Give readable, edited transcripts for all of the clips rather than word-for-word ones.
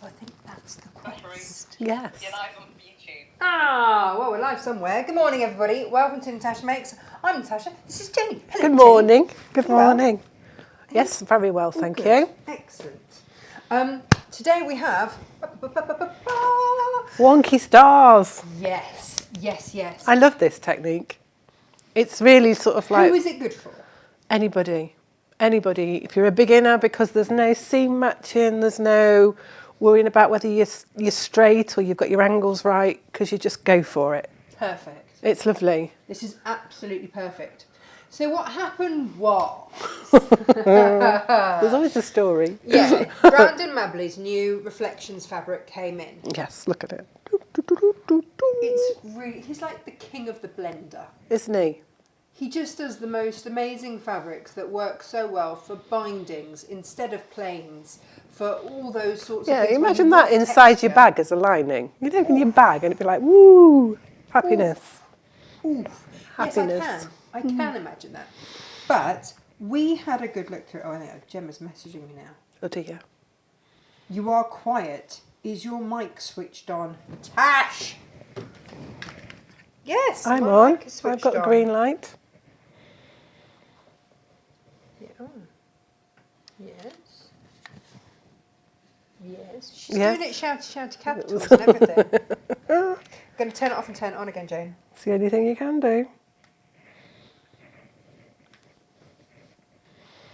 I think that's the quest. Yes. You're live on YouTube. Well, we're live somewhere. Good morning, everybody. Welcome to Natasha Makes. I'm Natasha. This is Jenny. Hello, Good morning. Jenny. Good Well? morning. Yes, very well, thank Good. you. Excellent. Today we have... Wonky stars. Yes. I love this technique. It's really sort of like... Who is it good for? Anybody. If you're a beginner, because there's no seam matching, there's no worrying about whether you're straight or you've got your angles right, because you just go for it. Perfect. It's lovely. This is absolutely perfect. So what happened was... There's always a story. Yeah, Brandon Mably's new Reflections fabric came in. Yes, look at it. It's really... He's like the king of the blender. Isn't he? He just does the most amazing fabrics that work so well for bindings instead of plains, for all those sorts of things. Yeah, where imagine you that want inside texture. your bag as a lining. You'd open your bag and it'd be like, woo, happiness. Oof. Happiness. Yes, I can imagine that. But we had a good look through. Oh, no, Gemma's messaging me now. Oh dear. You are quiet. Is your mic switched on? Tash! Yes, I'm my on. mic is I've switched got a on. green light. Yeah. Yes. She's Yes. doing it shouty capitals and everything. Going to turn it off and turn it on again, Jane. It's the only thing you can do.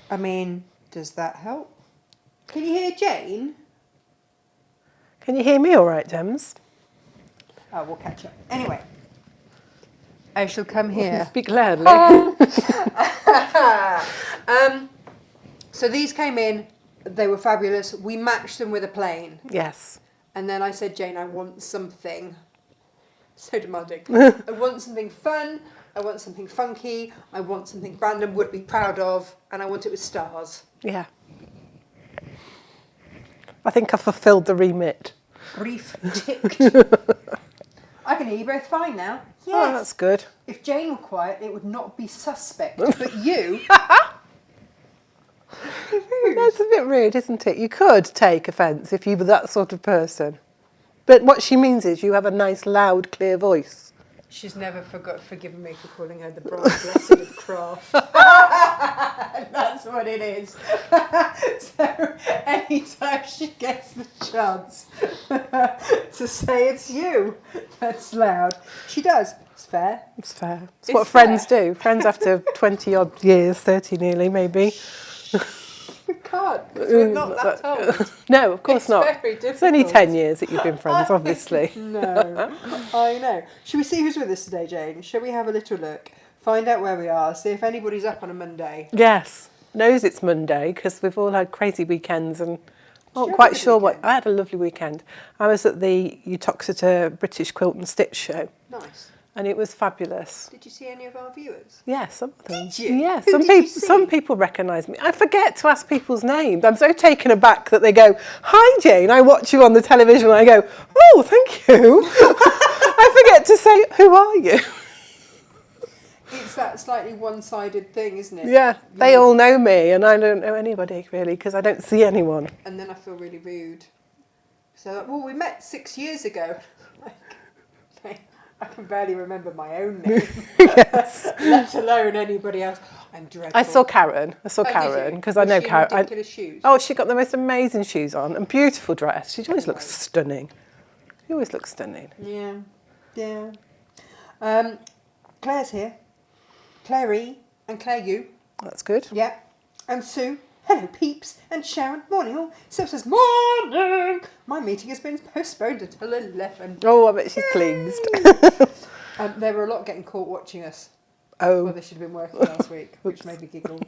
I mean, does that help? Can you hear Jane? Can you hear me all right, Dems? Oh, we'll catch up. Anyway, I shall come here. Speak loudly. So these came in. They were fabulous. We matched them with a plain. Yes. And then I said, Jane, I want something so demanding. I want something fun. I want something funky. I want something Brandon would be proud of. And I want it with stars. Yeah. I think I fulfilled the remit. Brief ticked. I can hear you both fine now. Yes. Oh, that's good. If Jane were quiet, it would not be suspect. But you... That's a bit rude, isn't it? You could take offence if you were that sort of person. But what she means is you have a nice, loud, clear voice. She's never forgiven me for calling her the bride blessed of craft. That's what it is. So anytime she gets the chance to say it's you that's loud, she does. It's fair. It's fair. It's It's what friends do. Friends after 20 odd years, 30 nearly maybe. We can't, 'cause we're not that old. No, of course It's not. very It's only difficult. 10 years that you've been friends, obviously. No, I know. Shall we see who's with us today, Jane? Shall we have a little look? Find out where we are, see if anybody's up on a Monday. Yes. Knows it's Monday because we've all had crazy weekends and not you have a quite good sure weekend? what... I had a lovely weekend. I was at the Uttoxeter British Quilt and Stitch show Nice. and it was fabulous. Did you see any of our viewers? Yeah, some of them. Did you? Yeah, Who some did you people. see? Some people recognise me. I forget to ask people's names. I'm so taken aback that they go, "Hi, Jane. I watch you on the television." I go, "Oh, thank you." I forget to say, "Who are you?" It's that slightly one-sided thing, isn't it? Yeah, they all know me, and I don't know anybody really because I don't see anyone. And then I feel really rude. So, well, we met 6 years ago. Like, I can barely remember my own name, Yes. let alone anybody else. I'm dreadful. I saw Karen. Oh, did Karen you? because I Was know she in Karen. ridiculous shoes? Oh, she got the most amazing shoes on and beautiful dress. She always looks stunning. She always looks stunning. Yeah. Claire's here. Claire-E and Claire-U. That's good. Yeah. And Sue. Hello, peeps. And Sharon. Morning, all. Sue says, morning. My meeting has been postponed until 11. Oh, I bet she's pleased. There were a lot getting caught watching us. Oh. Well, they should have been working last week, which made me giggle.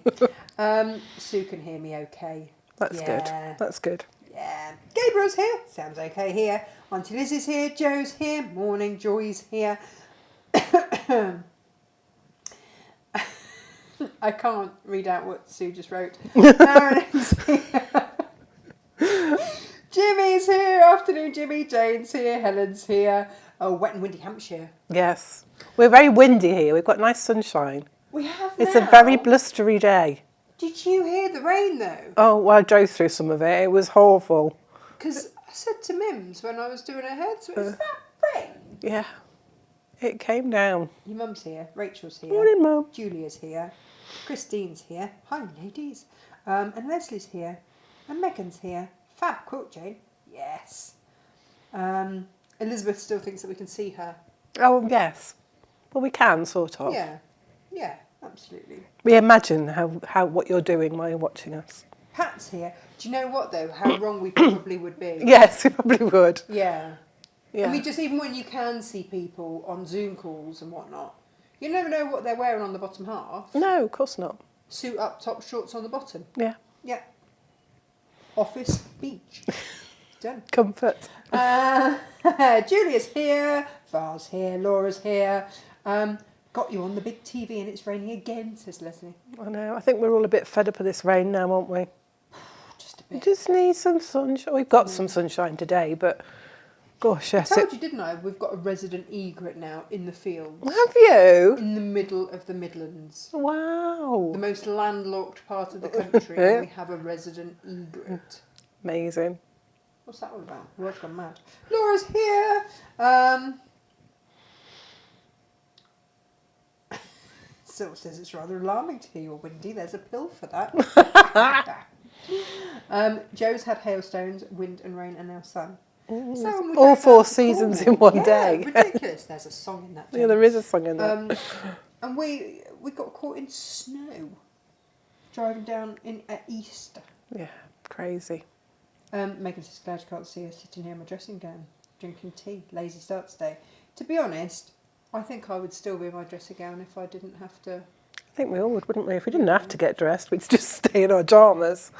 Sue can hear me okay. That's good. That's good. Yeah. Gabriel's here. Sounds okay here. Auntie Liz is here. Joe's here. Morning. Joy's here. I can't read out what Sue just wrote. Aaron's here. Jimmy's here. Afternoon, Jimmy. Jane's here. Helen's here. Oh, wet and windy Hampshire. Yes. We're very windy here. We've got nice sunshine. We have It's now. a very blustery day. Did you hear the rain though? Oh, well, I drove through some of it. It was horrible. Because said to Mims when I was doing her hair, so is that rain? Yeah. It came down. Your mum's here, Rachel's here, Morning, Mum. Julia's here, Christine's here, hi ladies, and Leslie's here, and Megan's here. Fab, Quilt Jane, yes. Elizabeth still thinks that we can see her. Oh, yes. Well, we can, sort of. Yeah, absolutely. We imagine how what you're doing while you're watching us. Pat's here. Do you know what though? How wrong we probably would be. Yes, we probably would. Yeah. Yeah. I mean, just even when you can see people on Zoom calls and whatnot, you never know what they're wearing on the bottom half. No, of course not. Suit up, top, shorts on the bottom. Yeah. Yeah. Office, beach. Done. Comfort. Julia's here. Var's here. Laura's here. Got you on the big TV and it's raining again, says Leslie. I know. I think we're all a bit fed up of this rain now, aren't we? Just a We bit. just need some sunshine. We've got some sunshine today, but gosh, yes. I told you, didn't I? We've got a resident egret now in the fields. Have you? In the middle of the Midlands. Wow. The most landlocked part of the country, and we have a resident egret. Amazing. What's that all about? The world's gone mad. Laura's here. Still says it's rather alarming to hear you're windy. There's a pill for that. Joe's had hailstones, wind and rain, and now sun. So All 4 seasons in one day. Ridiculous. There's a song in that. Yeah, there is a song in that. And we got caught in snow driving down at Easter. Yeah, crazy. Megan says, glad you can't see us sitting here in my dressing gown, drinking tea. Lazy start today. To be honest, I think I would still be in my dressing gown if I didn't have to. I think we all would, wouldn't we? If we didn't have to get dressed, we'd just stay in our pyjamas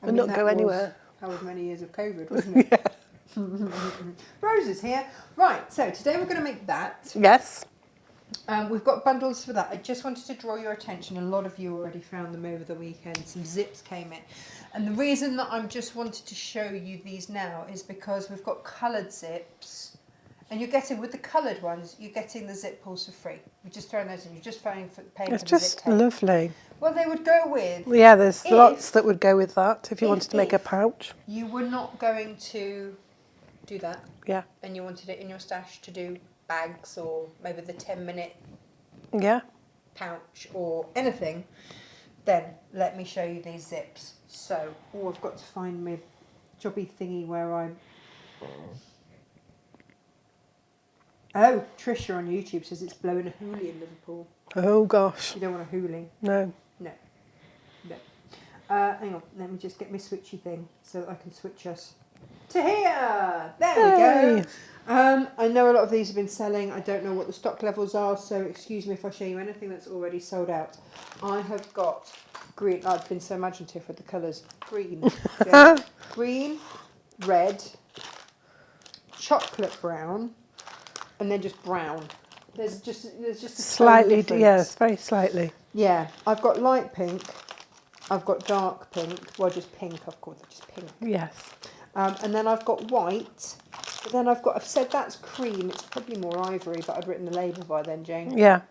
and not go anywhere. That was many years of COVID, wasn't it? Yeah. Rose is here. Right, so today we're going to make that. Yes. We've got bundles for that. I just wanted to draw your attention. A lot of you already found them over the weekend. Some zips came in. And the reason that I'm just wanted to show you these now is because we've got coloured zips. And you're getting, with the coloured ones, you're getting the zip pulls for free. You're just throwing those in. You're just paying for It's the zip just tape. lovely. Well, they would go with... Yeah, there's lots that would go with that if you wanted to make a if pouch. you were not going to do that, Yeah. and you wanted it in your stash to do bags or maybe the 10-minute Yeah. pouch or anything, then let me show you these zips. So, I've got to find my jobby thingy where I'm... Oh, Trisha on YouTube says it's blowing a hoolie in Liverpool. Oh, gosh. You don't want a hoolie? No. No. Hang on, let me just get my switchy thing so that I can switch us to here. There we go. I know a lot of these have been selling. I don't know what the stock levels are, so excuse me if I show you anything that's already sold out. I have got green. I've been so imaginative with the colours. Green, yeah. Green, red, chocolate brown, and then just brown. There's just a Slightly, difference. yes, very slightly. Yeah, I've got light pink. I've got dark pink. Well, just pink, of course, just pink. Yes. And then I've got white. But then I've said that's cream. It's probably more ivory, but I've written the label by then, Jane. Yeah.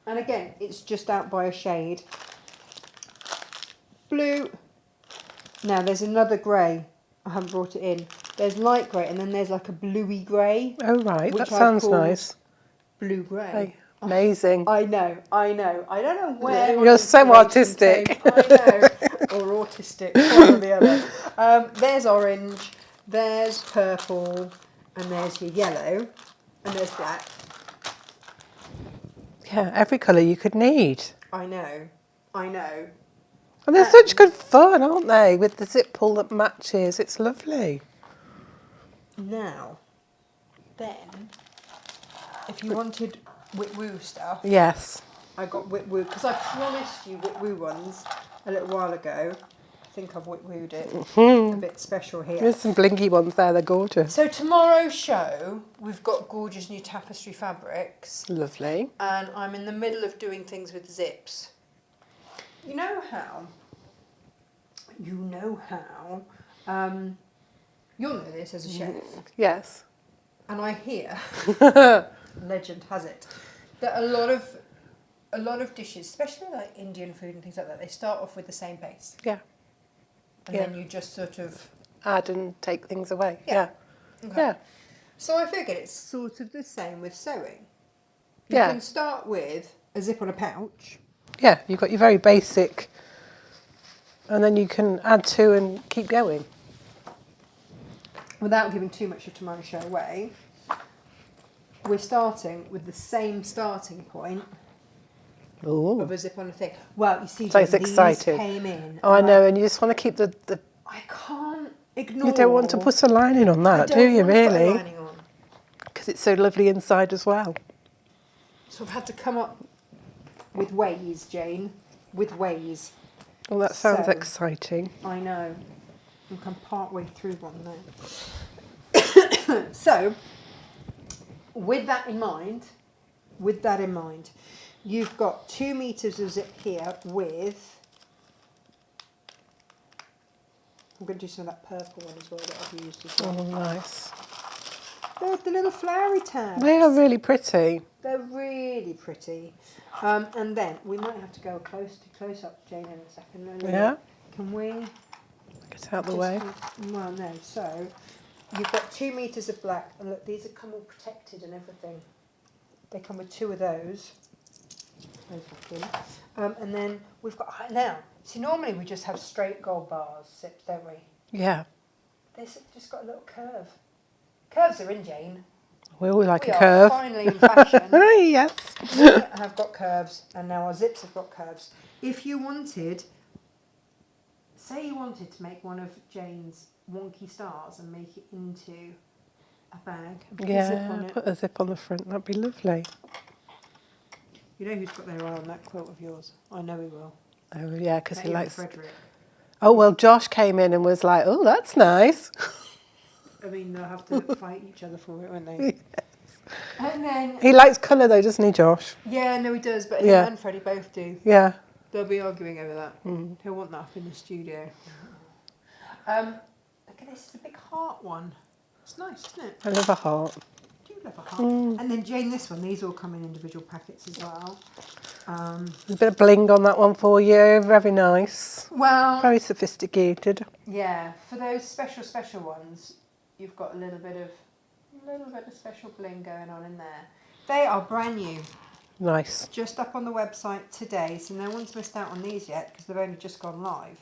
And again, it's just out by a shade. Blue. Now, there's another grey. I haven't brought it in. There's light grey, and then there's like a bluey grey. Oh, right. That which I've sounds called nice. Blue grey. Hey, amazing. I know. I don't know where. You're so artistic. I know. Or autistic, one or the other. There's orange, there's purple, and there's your yellow, and there's black. Yeah, every colour you could need. I know. And they're such good fun, aren't they? With the zip pull that matches. It's lovely. Now, then, if you wanted Whit Woo stuff, Yes. I got Whit Woo, because I promised you Whit Woo ones a little while ago. I think I've Whit Wooed it. A bit special here. There's some blinky ones there. They're gorgeous. So tomorrow's show, we've got gorgeous new tapestry fabrics. Lovely. And I'm in the middle of doing things with zips. You know how, you'll know this as a chef, Yes. and I hear, legend has it, that a lot of dishes, especially like Indian food and things like that, they start off with the same base. Yeah. And then you just sort of add and take things away. Yeah. Yeah. Okay. Yeah. So I figured it's sort of the same with sewing. You Yeah. can start with a zip on a pouch. Yeah, you've got your very basic, and then you can add to and keep going. Without giving too much of tomorrow's show away, we're starting with the same starting point Ooh. of a zip on a thing. Well, you see, So Jen, it's these excited. came in. Oh, I know, and you just want to keep the I can't ignore. you don't want to put a lining on that, do you, want to put a really? lining on. Because it's so lovely inside as well. So I've had to come up with ways, Jane, with ways. Well, that sounds So- exciting. I know. I think I'm part way through one now. So, with that in mind, you've got 2 meters of zip here with. I'm going to do some of that purple one as well that I've used as well. Oh, nice. They're the little flowery tabs. They are really pretty. They're really pretty. And then we might have to go close up, Jane, in a second. Yeah. Can we? Get out the way. Well, no. So you've got 2 meters of black, and look, these have come all protected and everything. They come with 2 of those. And then we've got now. See, normally we just have straight gold bars, zips, don't we? Yeah. This have just got a little curve. Curves are in, Jane. We all like We a are curve. finally in fashion. Yes. We have got curves, and now our zips have got curves. If you wanted, say you wanted to make one of Jane's wonky stars and make it into a bag and put a zip on Yeah, it. put a zip on the front. That'd be lovely. You know who's got their eye on that quilt of yours? I know he will. Oh, yeah, because Bet he you and likes... Frederick. Oh, well, Josh came in and was like, oh, that's nice. I mean, they'll have to fight each other for it, won't they? And then, He likes colour, though, doesn't he, Josh? yeah, no, he does, but Yeah. him and Freddie both do. Yeah. They'll be arguing over that. Mm. He'll want that up in the studio. Look at this, it's a big heart one. It's nice, isn't it? I love a heart. Do you love a heart? Mm. And then Jane, this one, these all come in individual packets as well. A bit of bling on that one for you. Very nice. Well, Very sophisticated. yeah, for those special ones, you've got a little bit of special bling going on in there. They are brand new, Nice. just up on the website today, so no one's missed out on these yet because they've only just gone live.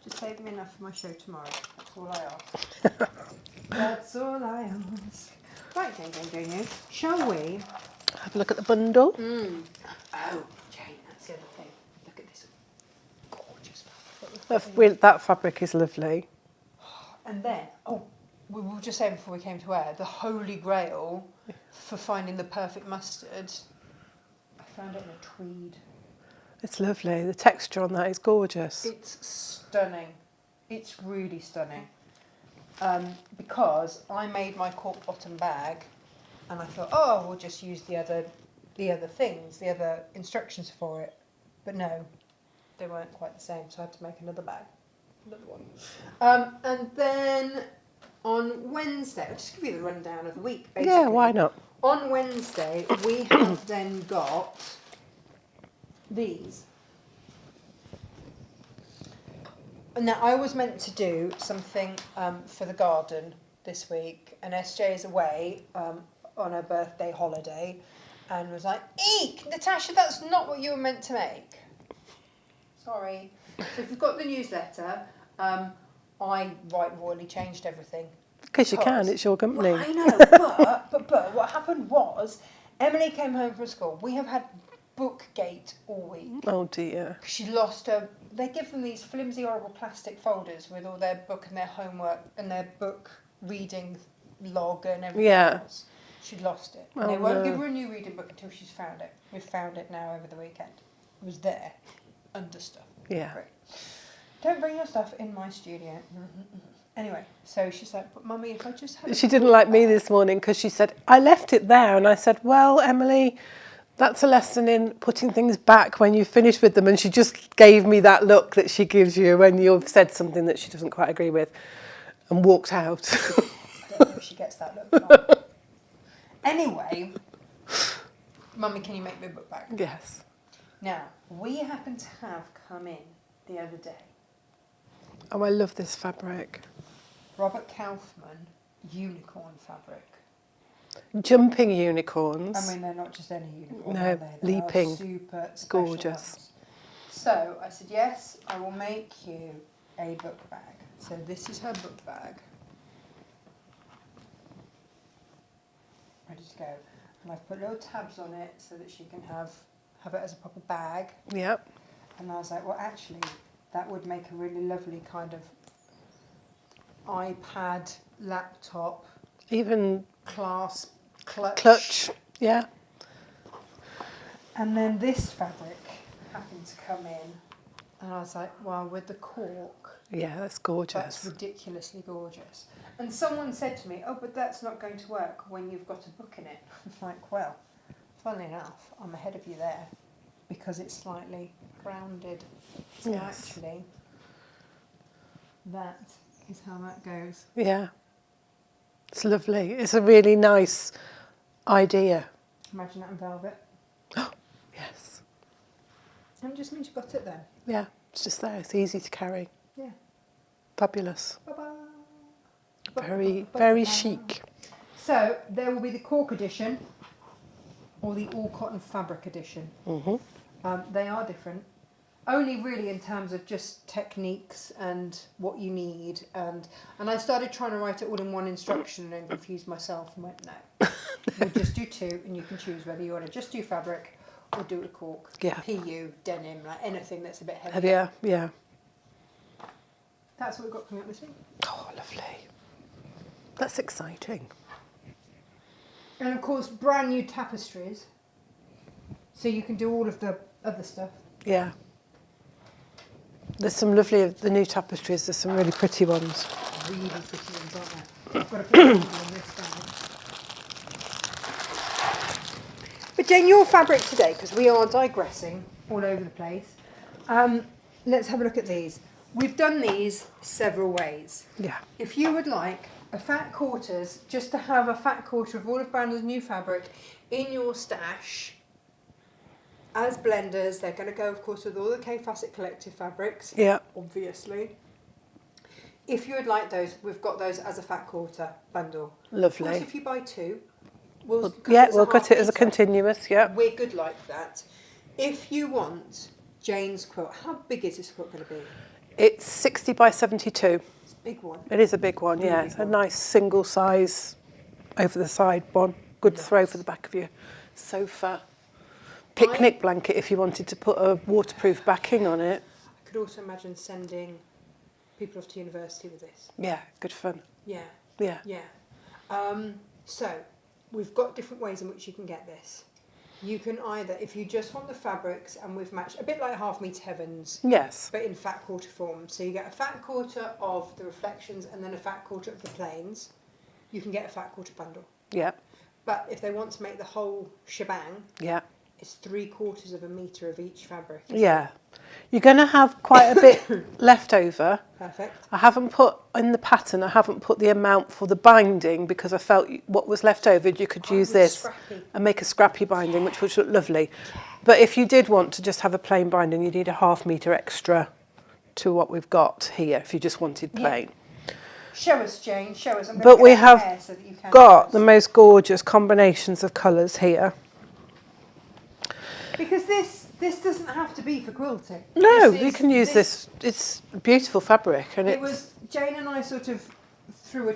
Just save me enough for my show tomorrow. That's all I ask. That's all I ask. Right, Jane, shall we? Have a look at the bundle. Oh, Jane, that's the other thing. Look at this gorgeous fabric. That fabric is lovely. And then, we were just saying before we came to air, the holy grail for finding the perfect mustard, I found it in a tweed. It's lovely. The texture on that is gorgeous. It's stunning. It's really stunning. Because I made my cork bottom bag, and I thought, we'll just use the other things, the other instructions for it. But no, they weren't quite the same, so I had to make another bag, another one. And then on Wednesday, I'll just give you the rundown of the week, basically. Yeah, why not? On Wednesday, we have then got these. Now, I was meant to do something for the garden this week, and SJ is away on her birthday holiday, and was like, "Eek, Natasha, that's not what you were meant to make." Sorry. So if you've got the newsletter, I royally changed everything. Because you can, it's your company. Well, I know, but what happened was, Emily came home from school. We have had Bookgate all week. Oh dear. She lost her. They give them these flimsy, horrible plastic folders with all their book and their homework and their book reading log and everything else. She'd lost it. Oh, They won't no. give her a new reading book until she's found it. We've found it now over the weekend. It was there, under stuff. Yeah. Great. Don't bring your stuff in my studio. Anyway, so she's like, "But Mummy, if I just had..." She didn't like me this morning because she said, I left it there. And I said, well, Emily, that's a lesson in putting things back when you finish with them. And she just gave me that look that she gives you when you've said something that she doesn't quite agree with and walked out. I don't know if she gets that look from. Anyway, Mummy, can you make me a book bag? Yes. Now, we happen to have come in the other day Oh, I love this fabric. Robert Kaufman unicorn fabric. Jumping unicorns. I mean, they're not just any unicorn, No, are they? They leaping. are super special Gorgeous. ones. So I said, yes, I will make you a book bag. So this is her book bag. Ready to go. And I've put little tabs on it so that she can have it as a proper bag. Yep. And I was like, well, actually, that would make a really lovely kind of iPad, laptop, Even clasp, clutch. Yeah. And then this fabric happened to come in, and I was like, well, with the cork, Yeah, that's gorgeous. that's ridiculously gorgeous. And someone said to me, oh, but that's not going to work when you've got a book in it. I'm like, well, funnily enough, I'm ahead of you there, because it's slightly grounded. So Yes. actually, that is how that goes. Yeah. It's lovely. It's a really nice idea. Imagine that in velvet. Yes. And it just means you've got it then. Yeah, it's just there. It's easy to carry. Yeah. Fabulous. Ba-ba. Very, very chic. So there will be the cork edition or the all cotton fabric edition. Mhm. They are different, only really in terms of just techniques and what you need. And I started trying to write it all in one instruction and then confused myself and went, no, we'll just do two, and you can choose whether you want to just do fabric or do a cork. Yeah. PU, denim, like anything that's a bit heavier. Heavier, yeah. That's what we've got coming up this week. Oh, lovely. That's exciting. And of course, brand new tapestries. So you can do all of the other stuff. Yeah. There's some lovely, the new tapestries, there's some really pretty ones. Really pretty ones, aren't there? I've got to put them on this down. But Jane, your fabric today, because we are digressing all over the place. Let's have a look at these. We've done these several ways. Yeah. If you would like a fat quarters, just to have a fat quarter of all of Brandon's new fabric in your stash, as blenders, they're going to go, of course, with all the K Facet Collective fabrics. Yeah. Obviously. If you would like those, we've got those as a fat quarter bundle. Lovely. Of course, if you buy two, we'll cut it as a continuous, yeah. We're good like that. If you want Jane's quilt, how big is this quilt going to be? It's 60 by 72. It's a big one. It is a big one, yeah. Really It's big a one. nice single size over the side one. Good throw for the back of your sofa. Picnic blanket if you wanted to put a waterproof backing on it. I could also imagine sending people off to university with this. Yeah, good fun. Yeah, Yeah. yeah. So, we've got different ways in which you can get this. You can either, if you just want the fabrics, and we've matched, a bit like Half Meter Heavens, Yes. but in fat quarter form. So you get a fat quarter of the reflections and then a fat quarter of the plains. You can get a fat quarter bundle. Yeah. But if they want to make the whole shebang, Yeah. it's 3/4 of a metre of each fabric. Yeah. You're going to have quite a bit left over. Perfect. I haven't put, in the pattern, I haven't put the amount for the binding because I felt what was left over, you could use this Scrappy. and make a scrappy binding, which would look lovely. But if you did want to just have a plain binding, you need a 1/2 metre extra to what we've got here if you just wanted plain. Show us, Jane, show us. I'm But gonna we get out have the hair so that you can got show the us. most gorgeous combinations of colours here. Because this doesn't have to be for quilting. No, This you is- can use this. It's beautiful fabric, and It was Jane and I sort of threw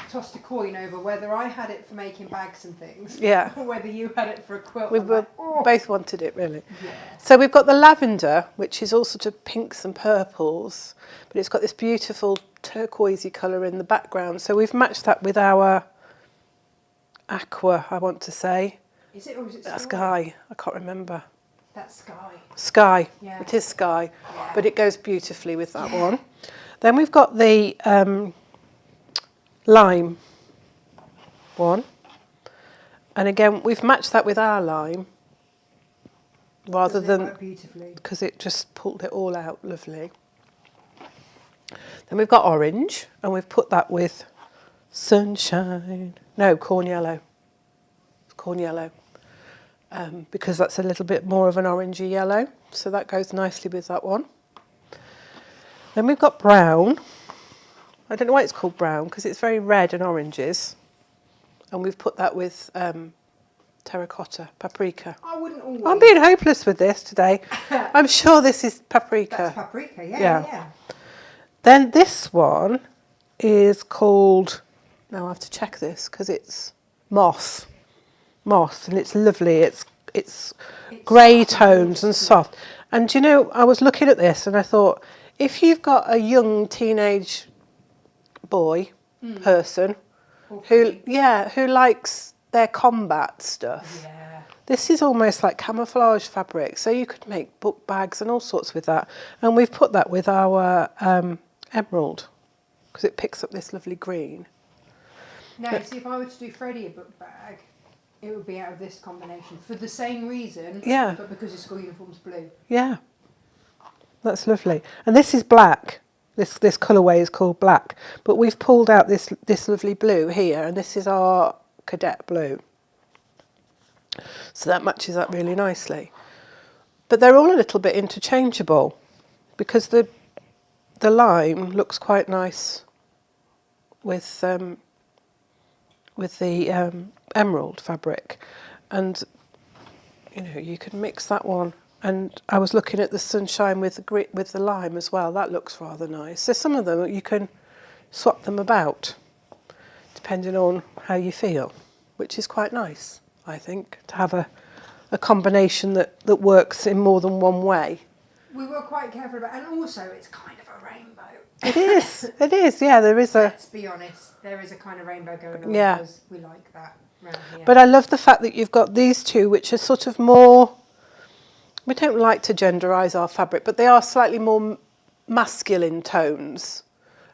tossed a coin over whether I had it for making bags and things, Yeah. or whether you had it for a quilt. we I'm were like, oh. both wanted it really. Yeah. So we've got the lavender, which is all sort of pinks and purples, but it's got this beautiful turquoisey colour in the background. So we've matched that with our aqua, I want to say. Is it or is it Sky, I can't remember. That's sky. Sky, Yeah. it is sky, Yeah. but it goes beautifully with that one. Then we've got the lime one, and again we've matched that with our lime rather Doesn't it than work beautifully. because it just pulled it all out lovely. Then we've got orange, and we've put that with sunshine. No, corn yellow. Corn yellow. Because that's a little bit more of an orangey yellow, so that goes nicely with that one. Then we've got brown. I don't know why it's called brown, because it's very red and oranges. And we've put that with terracotta, paprika. I wouldn't always. I'm being hopeless with this today. I'm sure this is paprika. That's paprika, yeah. Then this one is called, now I have to check this because it's moss, and it's lovely. It's grey tones and soft. And you know, I was looking at this and I thought, if you've got a young teenage boy, person, who likes their combat stuff, this is almost like camouflage fabric. So you could make book bags and all sorts with that. And we've put that with our emerald, because it picks up this lovely green. Now, see, if I were to do Freddie a book bag, it would be out of this combination for the same reason, but because his school uniform's blue. Yeah, that's lovely. And this is black. This colourway is called black, but we've pulled out this lovely blue here, and this is our cadet blue. So that matches up really nicely. But they're all a little bit interchangeable, because the lime looks quite nice with the emerald fabric, and you know, you can mix that one. And I was looking at the sunshine with the lime as well. That looks rather nice. So some of them you can swap them about depending on how you feel, which is quite nice, I think, to have a combination that works in more than one way. We were quite careful about, and also it's kind of a rainbow. It is, yeah, there is a... Let's be honest, there is a kind of rainbow going on, because we like that around here. But I love the fact that you've got these two, which are sort of more... We don't like to genderise our fabric, but they are slightly more masculine tones.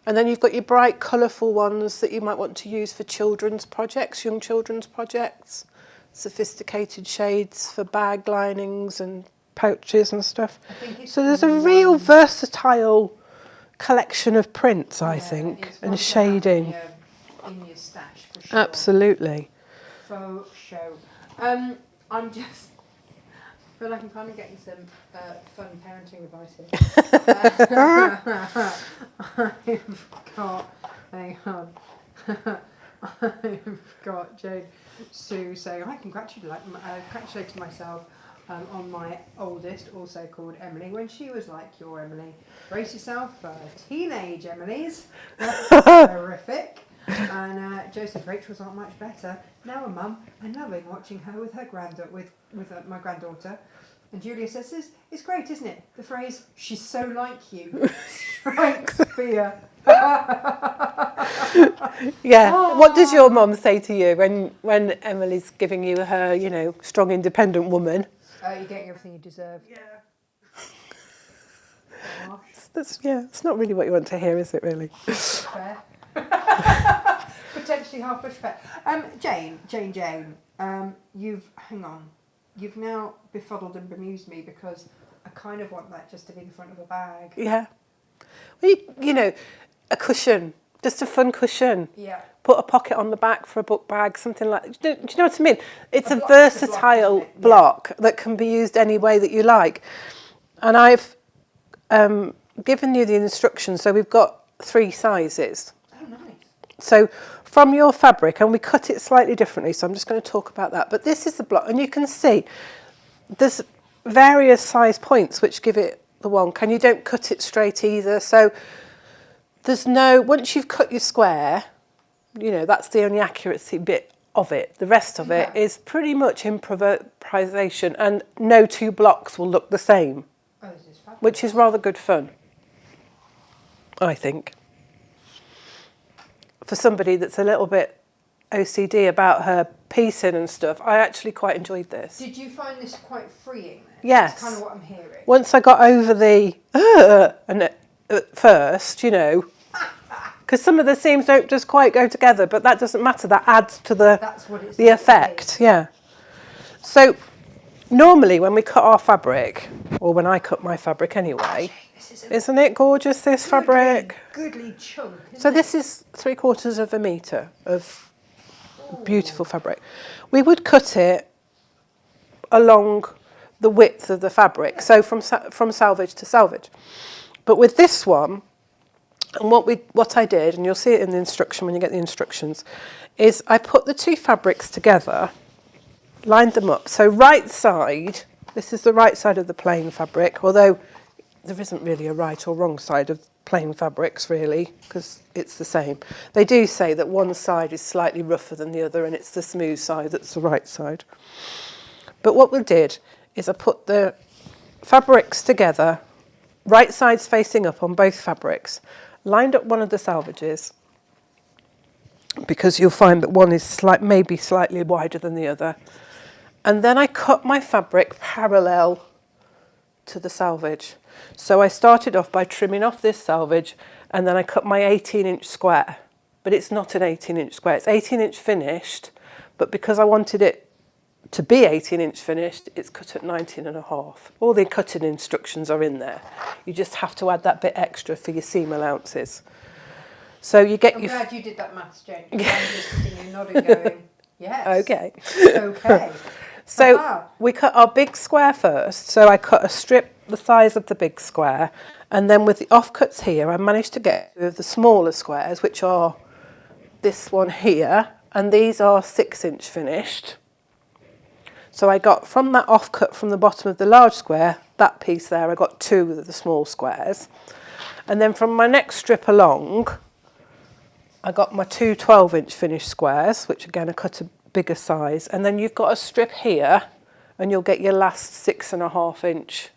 And then you've got your bright, colourful ones that you might want to use for children's projects, young children's projects. Sophisticated shades for bag linings and pouches and stuff. So there's a real versatile collection of prints, I think, and shading. In your stash, for sure. Absolutely. Faux show. I'm just... I feel like I'm kind of getting some fun parenting advice here. Hang on. I've got Jane Sue saying, I congratulated myself on my oldest, also called Emily, when she was like your Emily. Brace yourself for teenage Emily's. That's horrific. And Joseph, Rachel's aren't much better. Now a mum, and loving watching her with her my granddaughter. And Julia says, it's great, isn't it? The phrase, she's so like you, strikes fear. Yeah. Oh. What does your mum say to you when Emily's giving you her, you know, strong, independent woman? You're getting everything you deserve. Yeah. It's not really what you want to hear, is it, really? Fair. Potentially half bush fair. Jane, you've now befuddled and bemused me, because I kind of want that just to be in the front of a bag. Yeah. Well, you know, a cushion, just a fun cushion. Yeah. Put a pocket on the back for a book bag, something like. Do you know what I mean? It's a versatile block that can be used any way that you like. And I've given you the instructions, so we've got 3 sizes. Oh, nice. So from your fabric, and we cut it slightly differently, so I'm just going to talk about that. But this is the block, and you can see there's various size points which give it the wonk, and you don't cut it straight either. So there's no, once you've cut your square, you know, that's the only accuracy bit of it. The rest of it is pretty much improvisation, and no 2 blocks will look the same, which is rather good fun, I think. For somebody that's a little bit OCD about her piecing and stuff, I actually quite enjoyed this. Did you find this quite freeing then? Yes. That's kind of what I'm hearing. Once I got over the and at first, you know, because some of the seams don't just quite go together, but that doesn't matter. That adds to the effect. Yeah. So normally when we cut our fabric, or when I cut my fabric anyway, isn't it gorgeous, this fabric? Goodly chunk. So this is 3/4 of a metre of beautiful fabric. We would cut it along the width of the fabric, so from salvage to salvage. But with this one, And what I did, and you'll see it in the instruction when you get the instructions, is I put the two fabrics together, lined them up. So right side, this is the right side of the plain fabric, although there isn't really a right or wrong side of plain fabrics really, because it's the same. They do say that one side is slightly rougher than the other, and it's the smooth side that's the right side. But what we did is I put the fabrics together, right sides facing up on both fabrics, lined up one of the salvages, because you'll find that one is maybe slightly wider than the other. And then I cut my fabric parallel to the salvage. So I started off by trimming off this salvage, and then I cut my 18-inch square. But it's not an 18-inch square, it's 18-inch finished, but because I wanted it to be 18-inch finished, it's cut at 19.5. All the cutting instructions are in there. You just have to add that bit extra for your seam allowances. So you get I'm your... glad you did that maths, Jane. I'm just sitting here nodding going, yes. Okay. Okay. So we cut our big square first. So I cut a strip the size of the big square, and then with the offcuts here, I managed to get the smaller squares, which are this one here, and these are 6-inch finished. So I got from that offcut from the bottom of the large square, that piece there, I got 2 of the small squares. And then from my next strip along, I got my 2 12-inch finished squares, which again are cut a bigger size. And then you've got a strip here, and you'll get your last 6.5-inch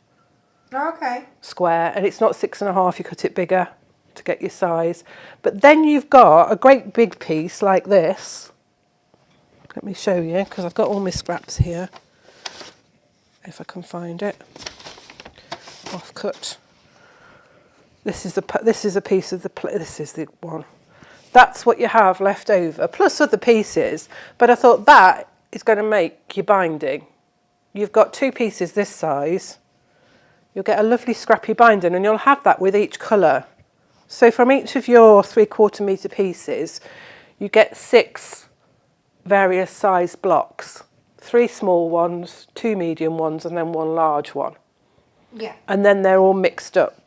square. And it's not 6.5, you cut it bigger to get your size. But then you've got a great big piece like this. Let me show you, because I've got all my scraps here, if I can find it. Offcut. This is a piece of this is the one. That's what you have left over, plus other pieces. But I thought that is going to make your binding. You've got 2 pieces this size. You'll get a lovely scrappy binding, and you'll have that with each colour. So from each of your 3/4 metre pieces, you get 6 various size blocks. 3 small ones, 2 medium ones, and then 1 large one. Yeah. And then they're all mixed up.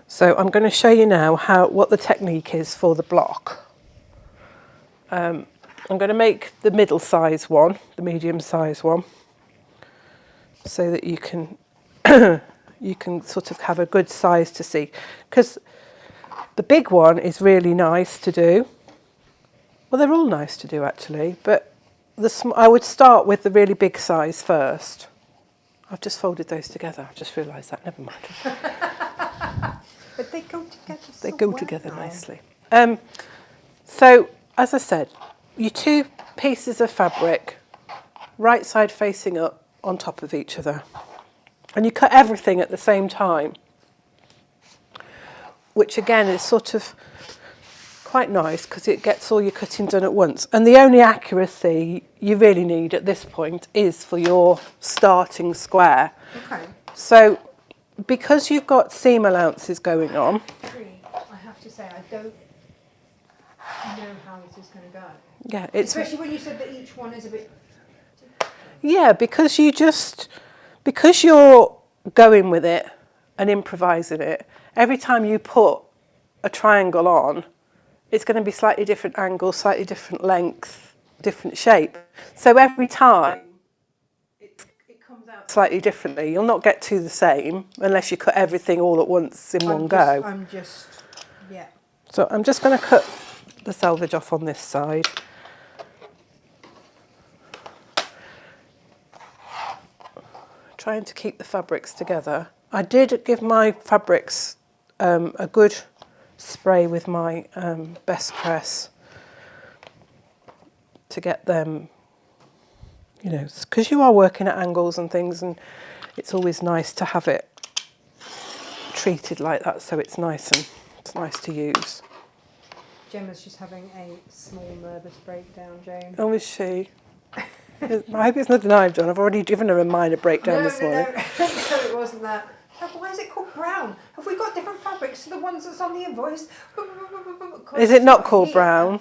So I'm going to show you now what the technique is for the block. I'm going to make the middle size one, the medium size one, so that you can you can sort of have a good size to see. Because the big one is really nice to do. Well, they're all nice to do actually, but I would start with the really big size first. I've just folded those together. I've just realised that. Never mind. But they go together so They go well. together nicely. So, as I said, your 2 pieces of fabric, right side facing up on top of each other. And you cut everything at the same time, which again is sort of quite nice because it gets all your cutting done at once. And the only accuracy you really need at this point is for your starting square. Okay. So because you've got seam allowances going on, I have to say, I don't know how this is going to go. yeah, it's Especially when you said that each one is a bit... yeah, because you're going with it and improvising it, every time you put a triangle on, it's going to be slightly different angle, slightly different length, different shape. So every time it comes out slightly differently. You'll not get to the same unless you cut everything all at once in one go. Yeah. So I'm just going to cut the selvage off on this side. Trying to keep the fabrics together. I did give my fabrics a good spray with my best press to get them, you know, because you are working at angles and things, and it's always nice to have it treated like that so it's nice to use. Gemma's just having a small nervous breakdown, Jane. Oh, is she? I hope it's nothing I've done. I've already given her a minor breakdown this morning. No, it wasn't that. Why is it called brown? Have we got different fabrics to the ones that's on the invoice? Is it not called brown?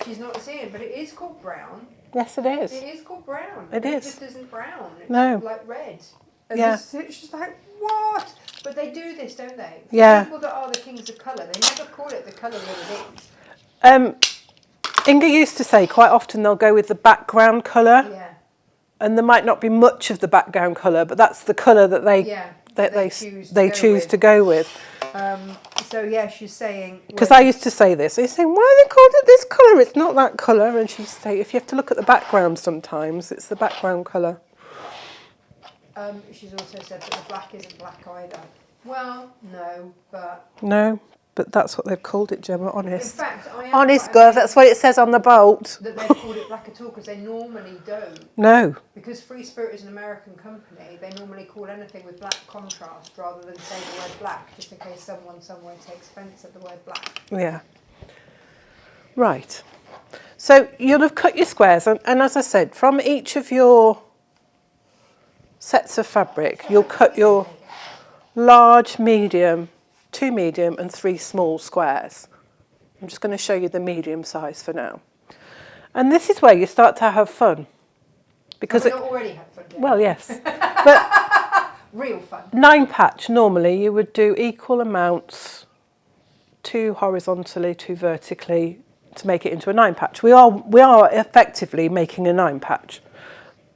She's not seeing, but it is called brown. Yes, it is. It is called brown. It is. It just isn't brown. It's No. like red. And Yeah. it's just like, what? But they do this, don't they? Yeah. People that are the as a colour. They never call it the colour that it is. Inga used to say quite often they'll go with the background colour. Yeah. And there might not be much of the background colour, but that's the colour that they choose to go with. So yeah, she's saying, because I used to say this. They're saying, why are they called it this colour? It's not that colour. And she'd say, if you have to look at the background sometimes, it's the background colour. She's also said that the black isn't black either. Well, no, but... No, but that's what they've called it, Gemma, honest. In fact, I am honest, girl, that's what it says on the bolt. That they've called it black at all, because they normally don't. No. Because Free Spirit is an American company, they normally call anything with black contrast rather than say the word black, just in case someone somewhere takes offence at the word black. Yeah. Right. So you'll have cut your squares, and as I said, from each of your sets of fabric, you'll cut your large, medium, 2 medium and 3 small squares. I'm just going to show you the medium size for now. And this is where you start to have fun. Because we already had fun. Yeah. Well, yes. But real fun. 9 patch, normally you would do equal amounts, 2 horizontally, 2 vertically, to make it into a 9 patch. We are effectively making a 9 patch.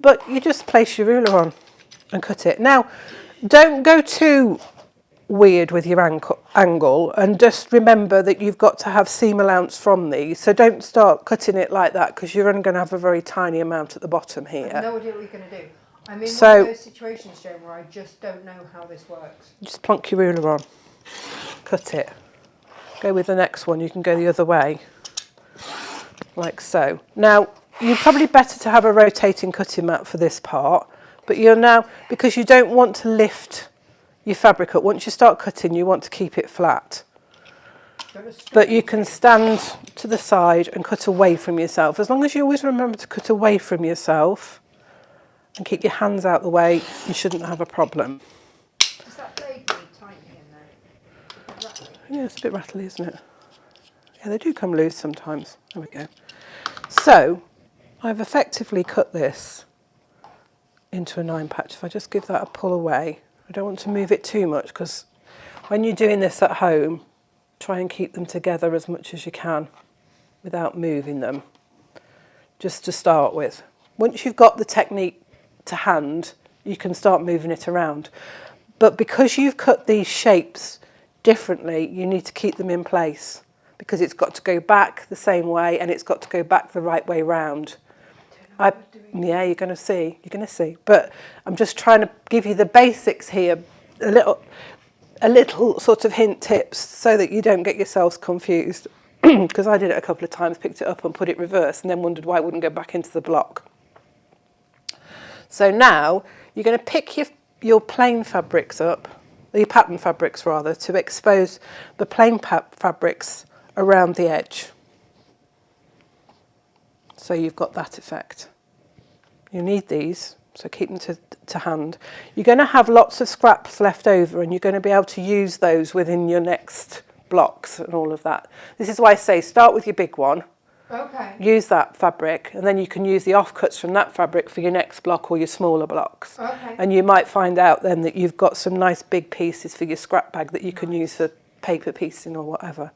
But you just place your ruler on and cut it. Now, don't go too weird with your angle, and just remember that you've got to have seam allowance from these, so don't start cutting it like that, because you're only going to have a very tiny amount at the bottom here. I have no idea what you're going to do. I'm in one of those situations, Joan, where I just don't know how this works. Just plonk your ruler on, cut it, go with the next one. You can go the other way, like so. Now, you're probably better to have a rotating cutting mat for this part, but you're now, because you don't want to lift your fabric up. Once you start cutting, you want to keep it flat. But you can stand to the side and cut away from yourself. As long as you always remember to cut away from yourself and keep your hands out the way, you shouldn't have a problem. Is that blade really tiny in there? Yeah, it's a bit rattly, isn't it? Yeah, they do come loose sometimes. There we go. So, I've effectively cut this into a 9 patch. If I just give that a pull away, I don't want to move it too much, because when you're doing this at home, try and keep them together as much as you can without moving them, just to start with. Once you've got the technique to hand, you can start moving it around. But because you've cut these shapes differently, you need to keep them in place, because it's got to go back the same way and it's got to go back the right way round. Yeah, you're going to see. But I'm just trying to give you the basics here, a little sort of hint tips, so that you don't get yourselves confused. Because I did it a couple of times, picked it up and put it reverse, and then wondered why it wouldn't go back into the block. So now you're going to pick your plain fabrics up, your pattern fabrics rather, to expose the plain fabrics around the edge. So you've got that effect. You need these, so keep them to hand. You're going to have lots of scraps left over, and you're going to be able to use those within your next blocks and all of that. This is why I say start with your big one. Okay. Use that fabric, and then you can use the offcuts from that fabric for your next block or your smaller blocks. Okay. And you might find out then that you've got some nice big pieces for your scrap bag that you can use for paper piecing or whatever.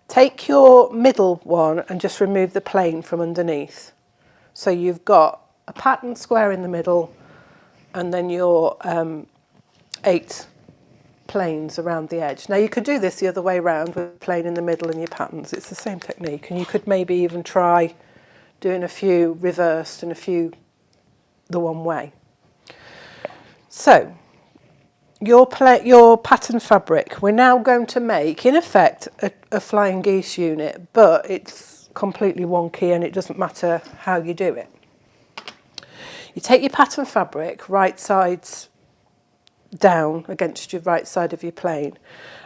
Take your middle one and just remove the plain from underneath. So you've got a pattern square in the middle, and then your 8 planes around the edge. Now you could do this the other way around, with plain in the middle and your patterns. It's the same technique, and you could maybe even try doing a few reversed and a few the one way. So your pattern fabric, we're now going to make, in effect, a flying geese unit, but it's completely wonky and it doesn't matter how you do it. You take your pattern fabric, right sides down against your right side of your plane,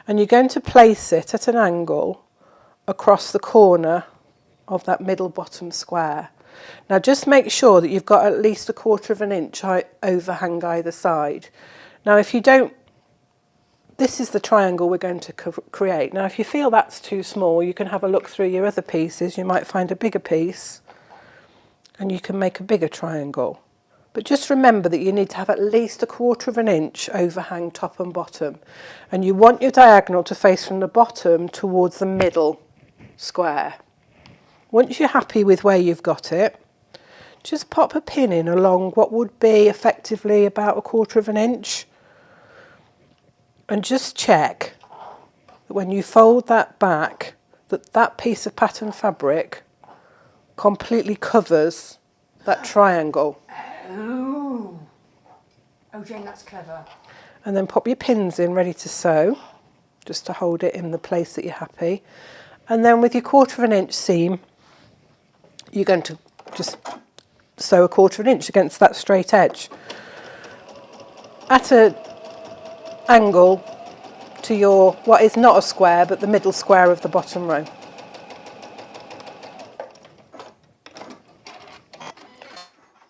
and you're going to place it at an angle across the corner of that middle bottom square. Now just make sure that you've got at least 1/4 inch overhang either side. Now if you don't, this is the triangle we're going to create. Now if you feel that's too small, you can have a look through your other pieces. You might find a bigger piece and you can make a bigger triangle. But just remember that you need to have at least 1/4 of an inch overhang top and bottom. And you want your diagonal to face from the bottom towards the middle square. Once you're happy with where you've got it, just pop a pin in along what would be effectively about 1/4 of an inch. And just check that when you fold that back, that piece of pattern fabric completely covers that triangle. Oh. Oh, Jane, that's clever. And then pop your pins in ready to sew, just to hold it in the place that you're happy. And then with your 1/4 of an inch seam, you're going to just sew 1/4 of an inch against that straight edge. At an angle to your, what is not a square, but the middle square of the bottom row.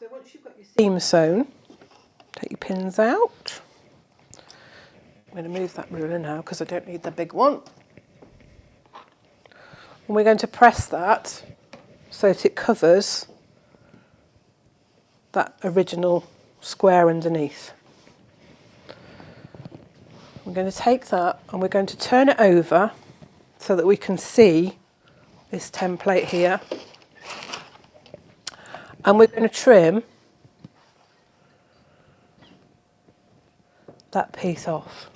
So once you've got your seam sewn, take your pins out. I'm going to move that ruler now because I don't need the big one. And we're going to press that so that it covers that original square underneath. We're going to take that and we're going to turn it over so that we can see this template here. And we're going to trim that piece off.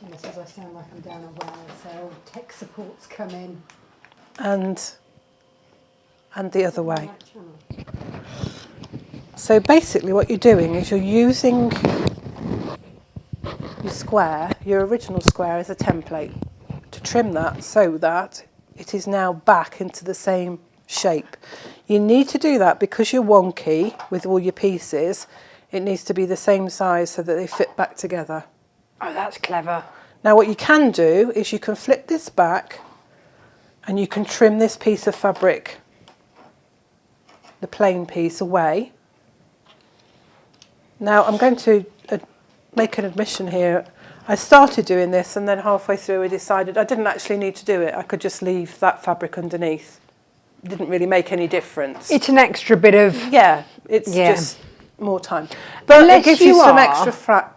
Just as I sound like I'm down a well, so tech support's come in. And the other way. So basically what you're doing is you're using your square, your original square, as a template to trim that so that it is now back into the same shape. You need to do that because you're wonky with all your pieces. It needs to be the same size so that they fit back together. Oh, that's clever. Now what you can do is you can flip this back and you can trim this piece of fabric, the plain piece, away. Now I'm going to make an admission here. I started doing this and then halfway through I decided I didn't actually need to do it. I could just leave that fabric underneath. It didn't really make any difference. It's an extra bit of... Yeah, it's just more time. But Unless it gives you you some are- extra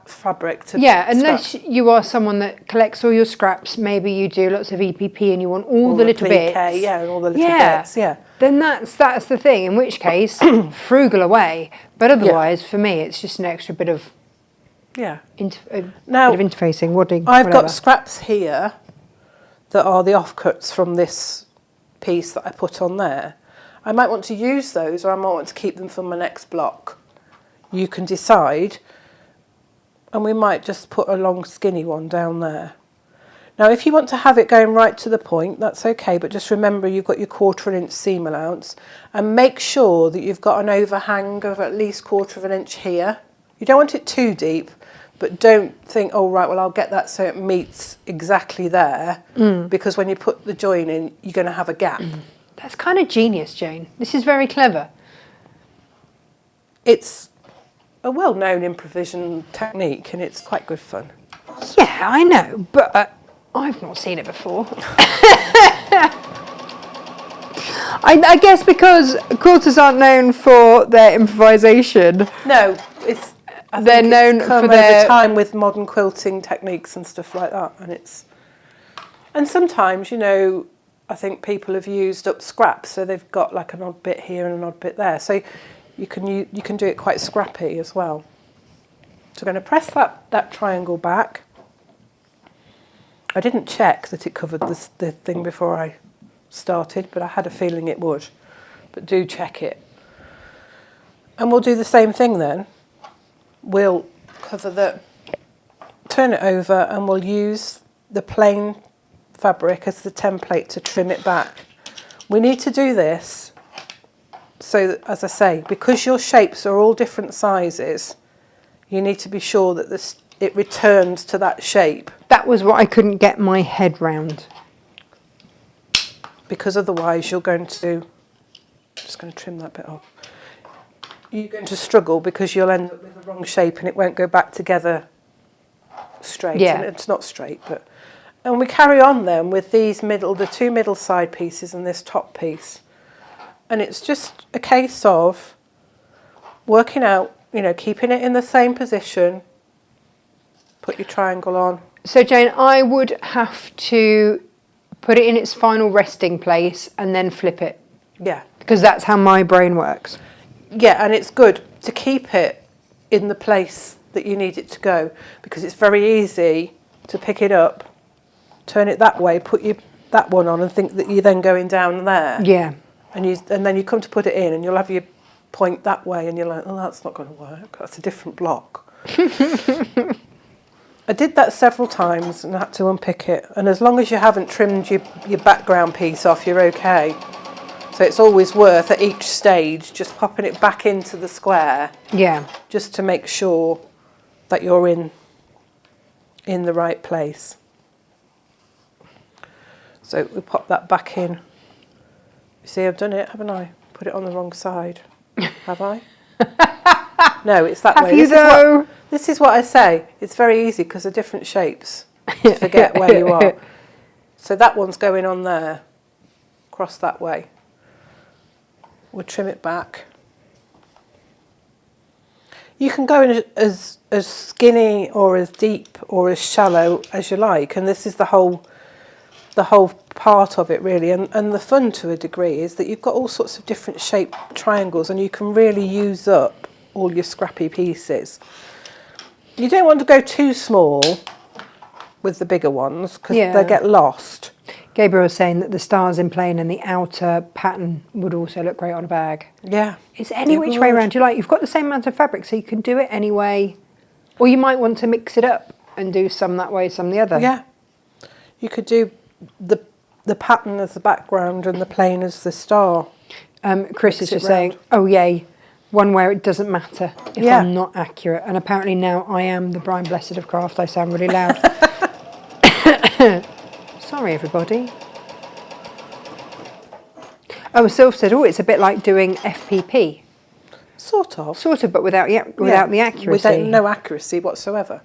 fabric to unless scrap. you are someone that collects all your scraps, maybe you do lots of EPP and you want all the little plique, bits. yeah, and all the little bits, yeah. Then that's the thing, in which case, frugal away. But otherwise, for me, it's just an extra bit of Yeah. now, bit of interfacing, wadding, I've whatever. got scraps here that are the offcuts from this piece that I put on there. I might want to use those or I might want to keep them for my next block. You can decide, and we might just put a long skinny one down there. Now if you want to have it going right to the point, that's okay, but just remember you've got your 1/4 inch seam allowance and make sure that you've got an overhang of at least 1/4 inch here. You don't want it too deep, but don't think, oh right, well I'll get that so it meets exactly there, because when you put the join in, you're going to have a gap. That's kind of genius, Jane. This is very clever. It's a well-known improvisation technique and it's quite good fun. Yeah, I know, but I've not seen it before. I guess because quilters aren't known for their improvisation. No, they're known come for over their time with modern quilting techniques and stuff like that, and sometimes, you know, I think people have used up scraps, so they've got like an odd bit here and an odd bit there. So you can do it quite scrappy as well. So I'm going to press that triangle back. I didn't check that it covered the thing before I started, but I had a feeling it would. But do check it. And we'll do the same thing then. We'll turn it over and we'll use the plain fabric as the template to trim it back. We need to do this so that, as I say, because your shapes are all different sizes, you need to be sure that it returns to that shape. That was what I couldn't get my head round. Because otherwise you're going to, just going to trim that bit off. You're going to struggle because you'll end up with the wrong shape and it won't go back together straight. Yeah. And it's not straight, but And we carry on then with the two middle side pieces and this top piece. And it's just a case of working out, keeping it in the same position. Put your triangle on. So Jane, I would have to put it in its final resting place and then flip it. Yeah. Because that's how my brain works. Yeah, and it's good to keep it in the place that you need it to go, because it's very easy to pick it up, turn it that way, put that one on and think that you're then going down there. Yeah. And then you come to put it in and you'll have your point that way and you're like, oh, that's not going to work. That's a different block. I did that several times and had to unpick it. And as long as you haven't trimmed your background piece off, you're okay. So it's always worth at each stage just popping it back into the square. Yeah. Just to make sure that you're in the right place. So we pop that back in. You see, I've done it, haven't I? Put it on the wrong side. Have I? No, it's that way. Have you though? This is what I say. It's very easy because of different shapes to forget where you are. So that one's going on there. Cross that way. We'll trim it back. You can go in as skinny or as deep or as shallow as you like, and this is the whole part of it really, and the fun to a degree is that you've got all sorts of different shaped triangles and you can really use up all your scrappy pieces. You don't want to go too small with the bigger ones because they get lost. Gabriel was saying that the stars in plain and the outer pattern would also look great on a bag. Yeah. It's any which way around you like. You've got the same amount of fabric, so you can do it any way. Or you might want to mix it up and do some that way, some the other. Yeah. You could do the pattern as the background and the plain as the star. Chris is just saying, oh yay, one where it doesn't matter if I'm not accurate. And apparently now I am the Brian Blessed of craft. I sound really loud. Sorry, everybody. Oh, Sylph said, it's a bit like doing FPP. Sort of. Sort of, but without the accuracy. Without no accuracy whatsoever.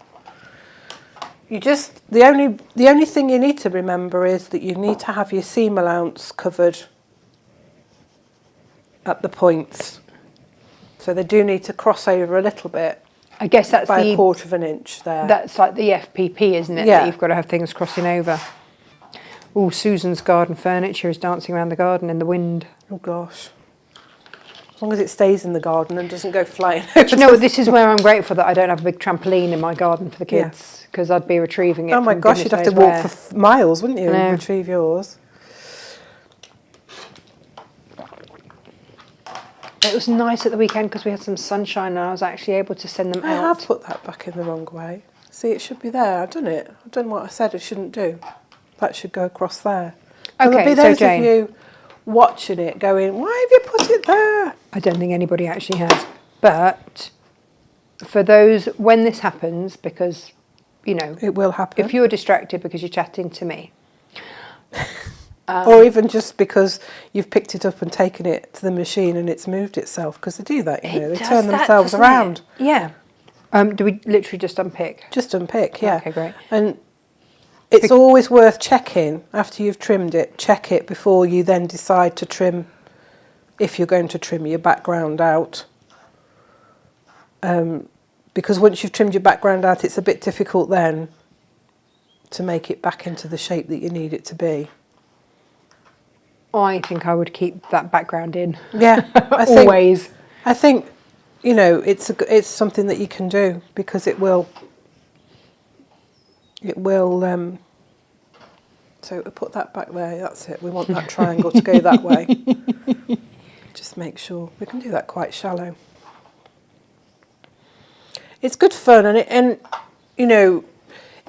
The only thing you need to remember is that you need to have your seam allowance covered at the points. So they do need to cross over a little bit. I guess that's by a quarter of an inch there. That's like the FPP, isn't it? Yeah. That you've got to have things crossing over. Oh, Susan's garden furniture is dancing around the garden in the wind. Oh gosh. As long as it stays in the garden and doesn't go flying. Do you know what, this is where I'm grateful that I don't have a big trampoline in my garden for the kids, because I'd be retrieving it. Oh my gosh, you'd have to walk for miles, wouldn't you, and retrieve yours. It was nice at the weekend because we had some sunshine and I was actually able to send them out. I have put that back in the wrong way. See, it should be there. I've done it. I've done what I said it shouldn't do. That should go across there. Okay, there'll be those of you watching it going, why have you put it there? I don't think anybody actually has. But for those, when this happens, because, it will happen. If you're distracted because you're chatting to me. Or even just because you've picked it up and taken it to the machine and it's moved itself, because they do that, they turn themselves around. Yeah. Do we literally just unpick? Just unpick, yeah. Okay, great. And it's always worth checking after you've trimmed it. Check it before you then decide to trim, if you're going to trim your background out. Because once you've trimmed your background out, it's a bit difficult then to make it back into the shape that you need it to be. I think I would keep that background in. Yeah, always. I think, it's something that you can do because it will. So we'll put that back there. That's it. We want that triangle to go that way. Just make sure we can do that quite shallow. It's good fun, and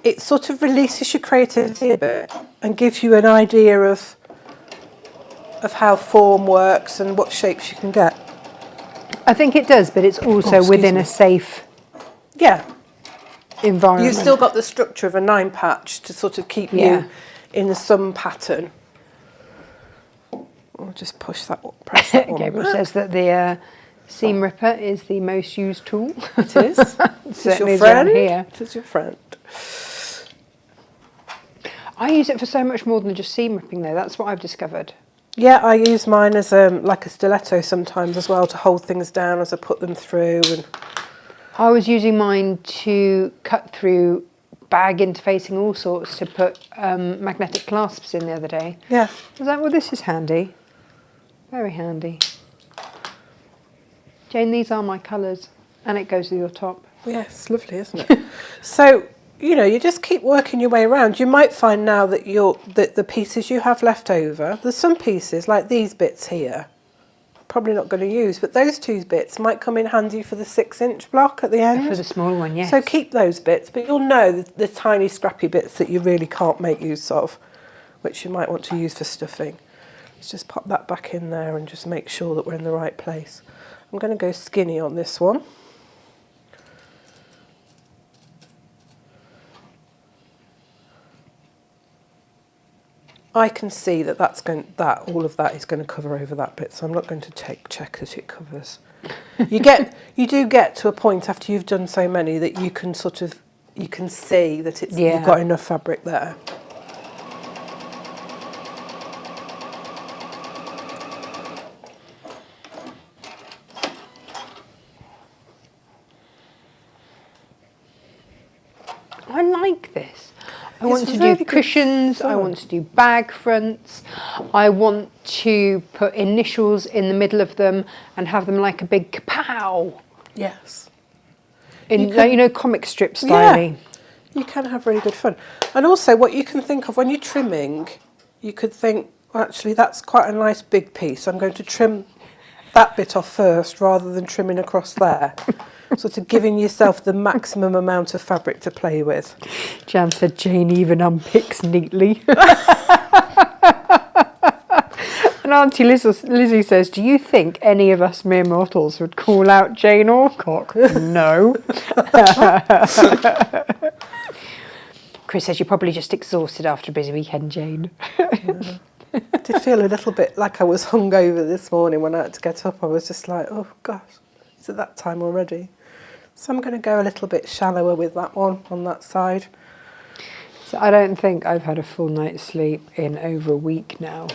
it sort of releases your creativity a bit and gives you an idea of how form works and what shapes you can get. I think it does, but it's also within a safe environment. You've still got the structure of a 9 patch to sort of keep you in some pattern. I'll just press that one. Gabriel says that the seam ripper is the most used tool. It is. Certainly is around here. It is your friend. I use it for so much more than just seam ripping though. That's what I've discovered. Yeah, I use mine as like a stiletto sometimes as well to hold things down as I put them through. And I was using mine to cut through bag interfacing, all sorts, to put magnetic clasps in the other day. yeah. I was like, well, this is handy. Very handy. Jane, these are my colours. And it goes with your top. Yeah, it's lovely, isn't it? So, you know, you just keep working your way around. You might find now that the pieces you have left over, there's some pieces, like these bits here, probably not going to use, but those two bits might come in handy for the 6-inch block at the end. For the small one, yes. So keep those bits, but you'll know the tiny scrappy bits that you really can't make use of, which you might want to use for stuffing. Let's just pop that back in there and just make sure that we're in the right place. I'm going to go skinny on this one. I can see that all of that is going to cover over that bit, so I'm not going to check that it covers. You do get to a point after you've done so many that you can see that you've got enough fabric there. I like this. I want to do cushions, I want to do bag fronts, I want to put initials in the middle of them and have them like a big kapow. Yes. Comic strip styling. Yeah, you can have really good fun. And also what you can think of when you're trimming, you could think, well, actually that's quite a nice big piece. I'm going to trim that bit off first rather than trimming across there. Sort of giving yourself the maximum amount of fabric to play with. Jan said Jane even unpicks neatly. And Auntie Lizzie says, do you think any of us mere mortals would call out Jane Alcock? No. Chris says, you're probably just exhausted after a busy weekend, Jane. Yeah. I did feel a little bit like I was hungover this morning when I had to get up. I was just like, oh gosh, it's at that time already. So I'm going to go a little bit shallower with that one on that side. So I don't think I've had a full night's sleep in over a week now.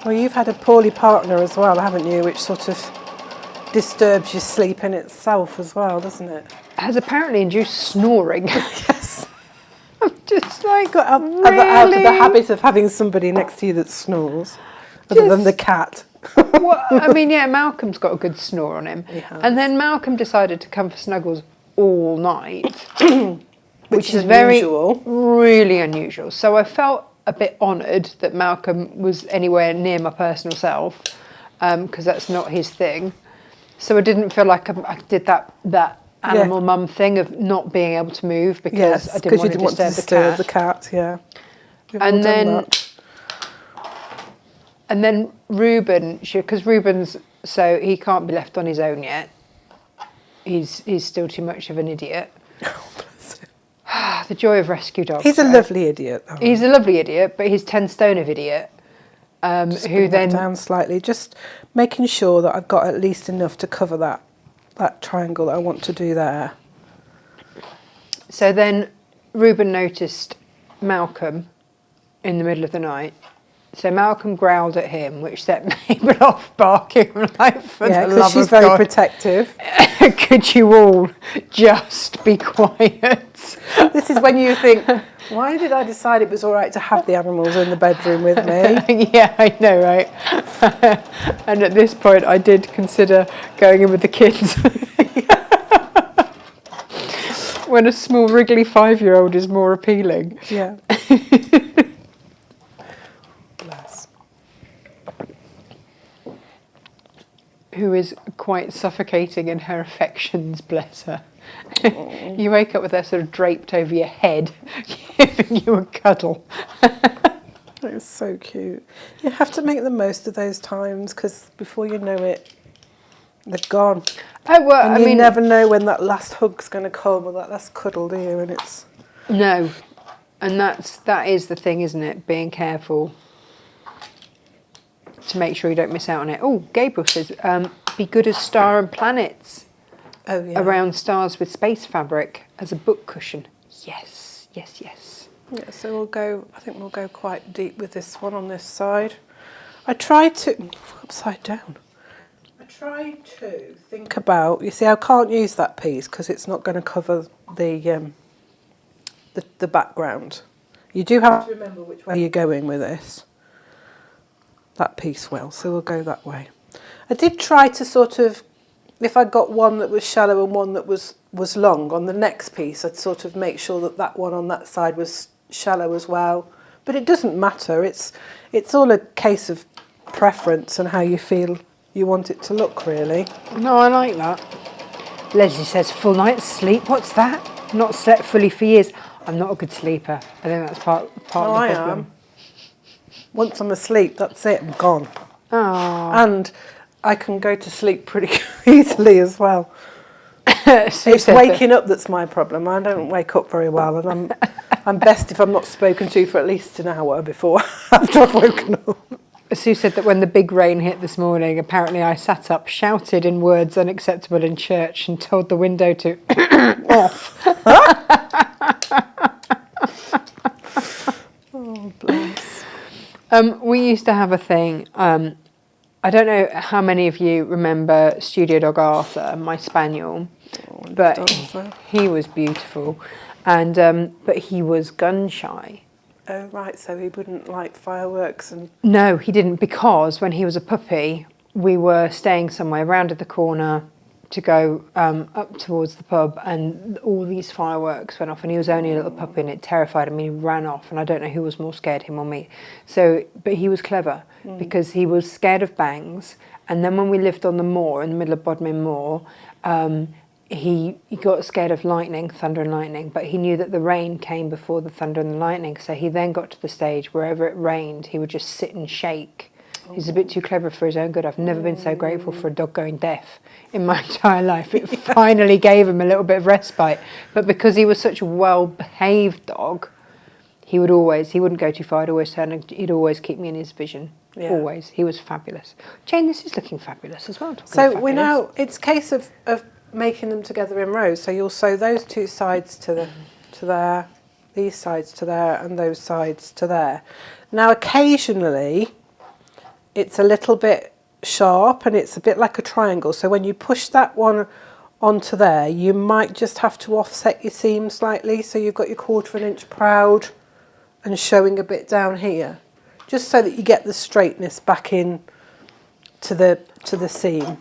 Well, you've had a poorly partner as well, haven't you? Which sort of disturbs your sleep in itself as well, doesn't it? Has apparently induced snoring. Yes. I'm just like, got out of the habit of having somebody next to you that snores, other than the cat. Well, I mean, yeah, Malcolm's got a good snore on him. And then Malcolm decided to come for snuggles all night, which is really unusual. So I felt a bit honoured that Malcolm was anywhere near my personal self, because that's not his thing. So I didn't feel like I did that animal mum thing of not being able to move because I didn't want to disturb the cat. Yeah. And then Reuben, because Reuben's, so he can't be left on his own yet. He's still too much of an idiot. The joy of rescue dogs. He's a lovely idiot, though. He's a lovely idiot, but he's 10 stone of idiot. Who then down slightly, just making sure that I've got at least enough to cover that triangle that I want to do there. So then Reuben noticed Malcolm in the middle of the night. So Malcolm growled at him, which set Mabel off barking like, for the love of God. Yeah, she's very protective. Could you all just be quiet? This is when you think, why did I decide it was all right to have the animals in the bedroom with me? Yeah, I know, right? And at this point, I did consider going in with the kids. When a small wriggly 5-year-old is more appealing. Yeah. Who is quite suffocating in her affections, bless her. You wake up with her sort of draped over your head, giving you a cuddle. It's so cute. You have to make the most of those times because before you know it, they're gone. Oh, well, and you never know when that last hug's going to come or that last cuddle, do you? And it's... No. And that is the thing, isn't it? Being careful to make sure you don't miss out on it. Oh, Gabriel says, be good as Star and Planets. Oh, yeah. Around stars with space fabric as a book cushion. Yes, yes, yes. Yeah, so I think we'll go quite deep with this one on this side. I try to, upside down. I try to think about, you see I can't use that piece because it's not going to cover the background. You do have to remember which way you're going with this. That piece will, so we'll go that way. I did try to sort of, if I got one that was shallow and one that was long, on the next piece I'd sort of make sure that that one on that side was shallow as well. But it doesn't matter, it's all a case of preference and how you feel you want it to look, really. No, I like that. Leslie says, full night's sleep, what's that? Not slept fully for years. I'm not a good sleeper. I think that's part of the problem. I am. Once I'm asleep, that's it, I'm gone. Oh. And I can go to sleep pretty easily as well. Sue It's said waking up that's my problem. I don't wake up very well, and I'm best if I'm not spoken to for at least an hour before after I've woken up. Sue said that when the big rain hit this morning, apparently I sat up, shouted in words unacceptable in church, and told the window to off. Oh, bless. We used to have a thing. I don't know how many of you remember Studio Dog Arthur, my spaniel, but he was beautiful, and but he was gun shy. Oh, right, so he wouldn't like fireworks and... No, he didn't, because when he was a puppy, we were staying somewhere round the corner to go up towards the pub, and all these fireworks went off, and he was only a little puppy, and it terrified him, and he ran off, and I don't know who was more scared, him or me. So, but he was clever, because he was scared of bangs, and then when we lived on the moor, in the middle of Bodmin Moor, he got scared of lightning, thunder and lightning, but he knew that the rain came before the thunder and the lightning, so he then got to the stage wherever it rained, he would just sit and shake. He's a bit too clever for his own good. I've never been so grateful for a dog going deaf in my entire life. It finally gave him a little bit of respite. But because he was such a well-behaved dog, he wouldn't go too far. He'd always keep me in his vision. Yeah. Always. He was fabulous. Jane, this is looking fabulous as well. So we now, it's a case of making them together in rows. So you'll sew those two sides to there, these sides to there, and those sides to there. Now occasionally it's a little bit sharp and it's a bit like a triangle. So when you push that one onto there, you might just have to offset your seam slightly. So you've got your 1/4 inch proud and showing a bit down here, just so that you get the straightness back in to the seam.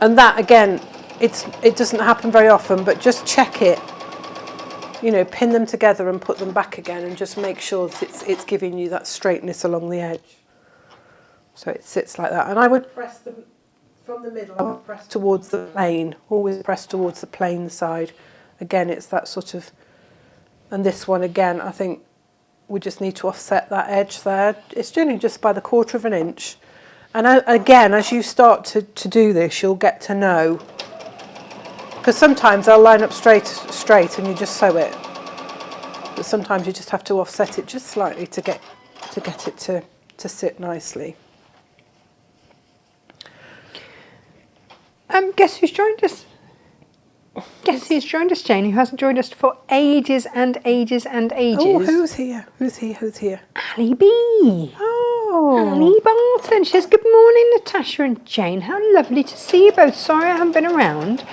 And that again, it doesn't happen very often, but just check it. You know, pin them together and put them back again, and just make sure that it's giving you that straightness along the edge. So it sits like that. And I would press them from the middle. I would press towards the plain. Always press towards the plain side. Again, it's that sort of. And this one again, I think we just need to offset that edge there. It's generally just by the 1/4 inch. And again, as you start to do this, you'll get to know. Because sometimes I'll line up straight and you just sew it. But sometimes you just have to offset it just slightly to get it to sit nicely. Guess who's joined us? Guess who's joined us, Jane, who hasn't joined us for ages and ages and ages? Oh, who's here? Who's here? Ali B. Oh. Ali Barton. She says, good morning, Natasha and Jane. How lovely to see you both. Sorry I haven't been around,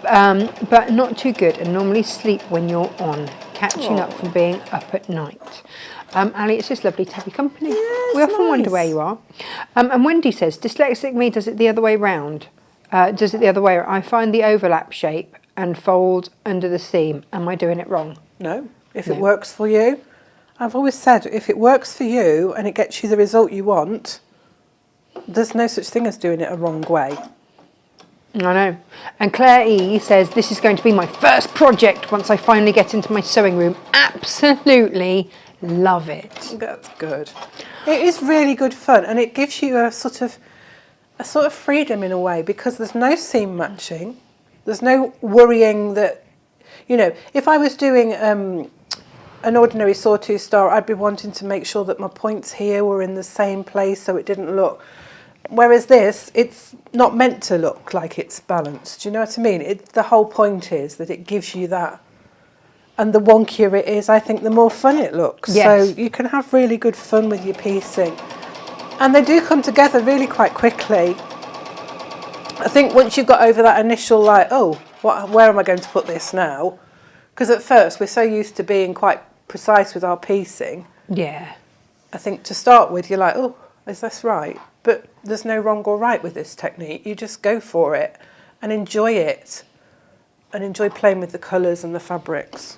but not too good, and normally sleep when you're on, catching up from being up at night. Ali, it's just lovely to have your company. Yes, we often wonder nice. where you are. And Wendy says, dyslexic me does it the other way round. Does it the other way? I find the overlap shape and fold under the seam. Am I doing it wrong? No. If it works for you. I've always said, if it works for you and it gets you the result you want, there's no such thing as doing it a wrong way. I know. And Claire E says, this is going to be my first project once I finally get into my sewing room. Absolutely love it. That's good. It is really good fun, and it gives you a sort of freedom in a way, because there's no seam matching. There's no worrying that, you know, if I was doing an ordinary sawtooth star, I'd be wanting to make sure that my points here were in the same place so it didn't look. Whereas this, it's not meant to look like it's balanced. Do you know what I mean? The whole point is that it gives you that. And the wonkier it is, I think the more fun it looks. Yes. So you can have really good fun with your piecing. And they do come together really quite quickly. I think once you've got over that initial like, oh, where am I going to put this now? Because at first we're so used to being quite precise with our piecing. Yeah. I think to start with, you're like, oh, is this right? But there's no wrong or right with this technique. You just go for it and enjoy it and enjoy playing with the colours and the fabrics.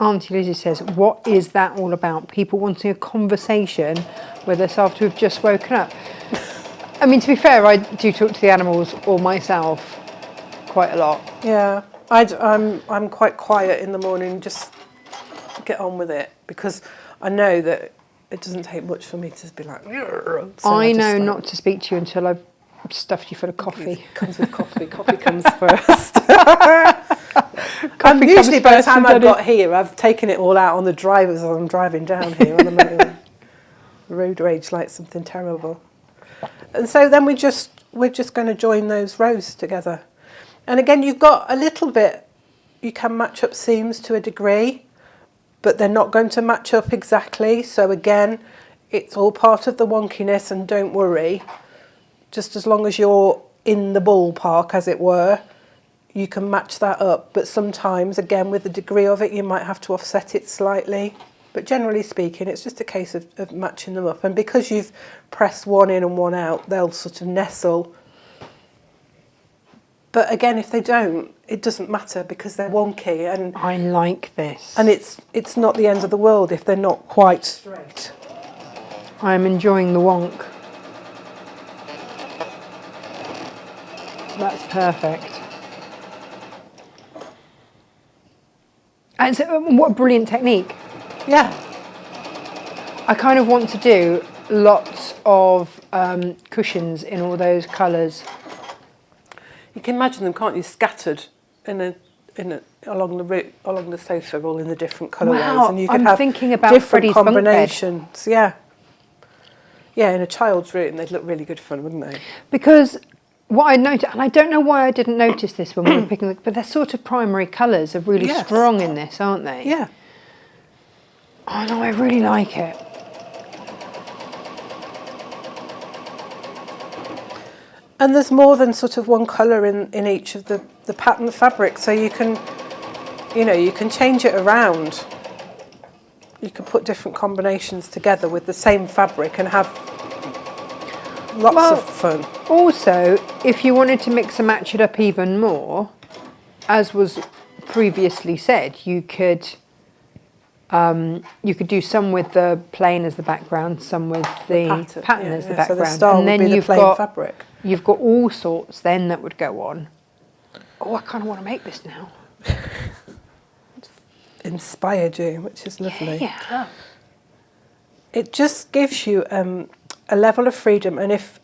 Auntie Lizzie says, what is that all about? People wanting a conversation with us after we've just woken up. I mean, to be fair, I do talk to the animals or myself quite a lot. Yeah, I'm quite quiet in the morning, just get on with it, because I know that it doesn't take much for me to be like... So I know not to speak to you until I've stuffed you full of coffee. It comes with coffee. Coffee comes first. Coffee usually by the comes time first, I've got here, I've taken it all out on the drive as I'm driving down here on the motorway. Road rage like something terrible. And so then we're just going to join those rows together. And again, you've got a little bit, you can match up seams to a degree, but they're not going to match up exactly. So again, it's all part of the wonkiness, and don't worry. Just as long as you're in the ballpark, as it were, you can match that up. But sometimes, again, with the degree of it, you might have to offset it slightly. But generally speaking, it's just a case of matching them up. And because you've pressed one in and one out, they'll sort of nestle. But again, if they don't, it doesn't matter, because they're wonky. And I like this. And it's not the end of the world if they're not quite straight. I'm enjoying the wonk. That's perfect. And so, what a brilliant technique. Yeah. I kind of want to do lots of cushions in all those colours. You can imagine them, can't you, scattered along the sofa, all in the different colourways. Wow, And you could I'm have thinking about different Freddie's bunk bed. combinations. Yeah. Yeah, in a child's room, they'd look really good fun, wouldn't they? Because what I noticed, and I don't know why I didn't notice this when we were picking, but their sort of primary colours are really Yes. strong in this, aren't they? Yeah. Oh no, I really like it. And there's more than sort of one colour in each of the pattern fabric, so you can change it around. You can put different combinations together with the same fabric and have lots of fun. Also, if you wanted to mix and match it up even more, as was previously said, you could do some with the plain as the background, some with the pattern as the background, so the style and then would be you've the plain got fabric. You've got all sorts then that would go on. Oh, I kind of want to make this now. Inspired you, which is lovely. Yeah. It just gives you a level of freedom, and if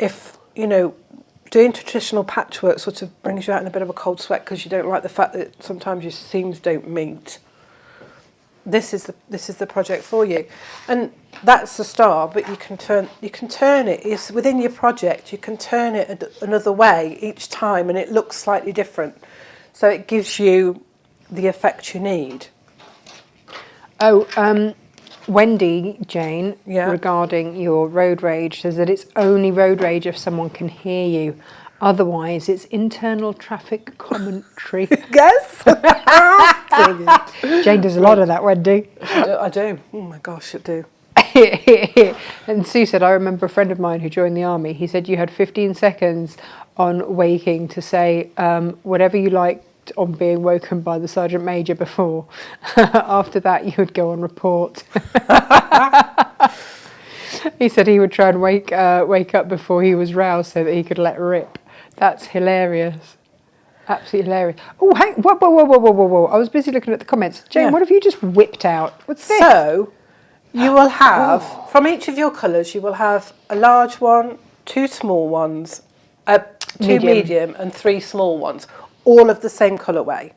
doing traditional patchwork sort of brings you out in a bit of a cold sweat because you don't like the fact that sometimes your seams don't meet, this is the project for you. And that's the start, but you can turn it. It's within your project, you can turn it another way each time, and it looks slightly different, so it gives you the effect you need. Wendy Jane, regarding your road rage, says that it's only road rage if someone can hear you. Otherwise, it's internal traffic commentary. Yes. Jane does a lot of that, Wendy. I do. Oh my gosh, I do. And Sue said, I remember a friend of mine who joined the army. He said you had 15 seconds on waking to say whatever you liked on being woken by the Sergeant Major before. After that, you would go on report. He said he would try and wake up before he was roused so that he could let rip. That's hilarious. Absolutely hilarious. Oh, hang, whoa. I was busy looking at the comments. Jane, what have you just whipped out? What's this? So, you will have, from each of your colours, you will have a large one, two small ones, two medium and three small ones, all of the same colourway.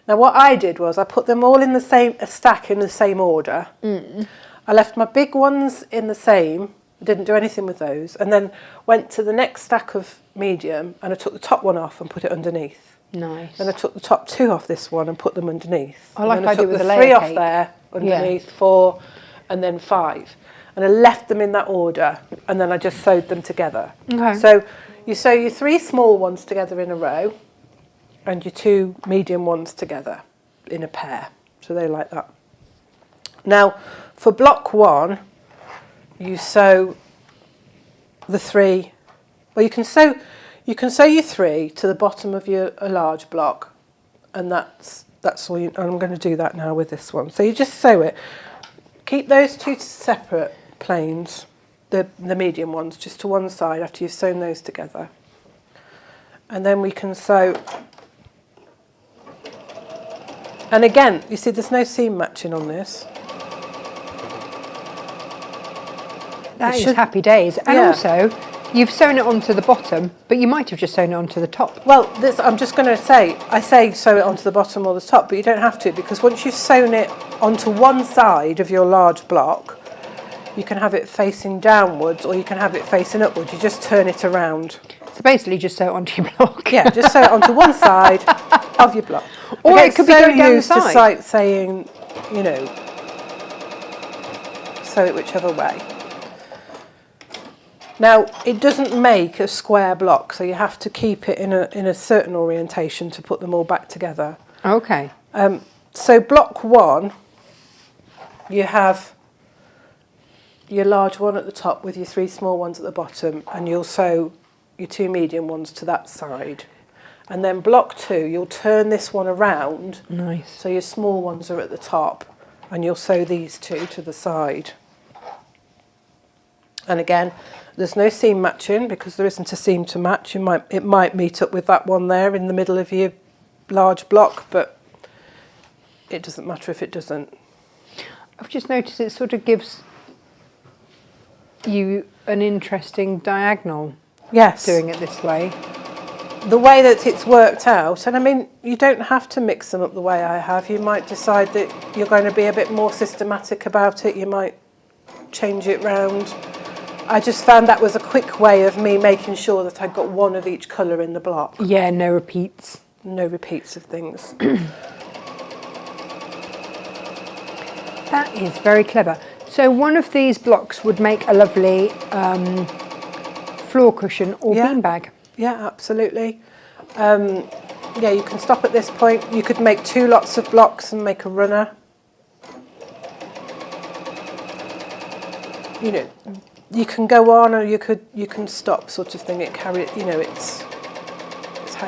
Now, what I did was I put them all in a stack in the same order. I left my big ones in the same, didn't do anything with those, and then went to the next stack of medium and I took the top one off and put it underneath. Nice. Then I took the top 2 off this one and put them underneath. I like and then I do took with the the 3 layer off cake. there underneath, 4, and then 5. And I left them in that order, and then I just sewed them together. Okay. So you sew your 3 small ones together in a row, and your 2 medium ones together in a pair. So they like that. Now, for block 1, you sew the 3. Well, you can sew your 3 to the bottom of a large block, and that's all. I'm going to do that now with this one. So you just sew it. Keep those 2 separate planes, the medium ones, just to one side after you've sewn those together, and then we can sew. And again, you see, there's no seam matching on this. That is happy days. And Yeah. also, you've sewn it onto the bottom, but you might have just sewn it onto the top. Well, I'm just going to say, I say sew it onto the bottom or the top, but you don't have to, because once you've sewn it onto one side of your large block, you can have it facing downwards or you can have it facing upwards. You just turn it around. So basically just sew it onto your block. Yeah, just sew it onto one side of your block. Or it could be going down the used to side. saying, sew it whichever way. Now, it doesn't make a square block, so you have to keep it in a certain orientation to put them all back together. Okay. So block 1, you have your large one at the top with your 3 small ones at the bottom, and you'll sew your 2 medium ones to that side. And then block 2, you'll turn this one around. Nice. So your small ones are at the top, and you'll sew these 2 to the side. And again, there's no seam matching because there isn't a seam to match. It might meet up with that one there in the middle of your large block, but it doesn't matter if it doesn't. I've just noticed it sort of gives you an interesting diagonal. Yes. Doing it this way. The way that it's worked out, and I mean, you don't have to mix them up the way I have. You might decide that you're going to be a bit more systematic about it. You might change it round. I just found that was a quick way of me making sure that I got one of each colour in the block. Yeah, no repeats. No repeats of things. That is very clever. So one of these blocks would make a lovely floor cushion or beanbag. Yeah, absolutely. Yeah, you can stop at this point. You could make 2 lots of blocks and make a runner. You can go on, or you can stop, sort of thing. It's how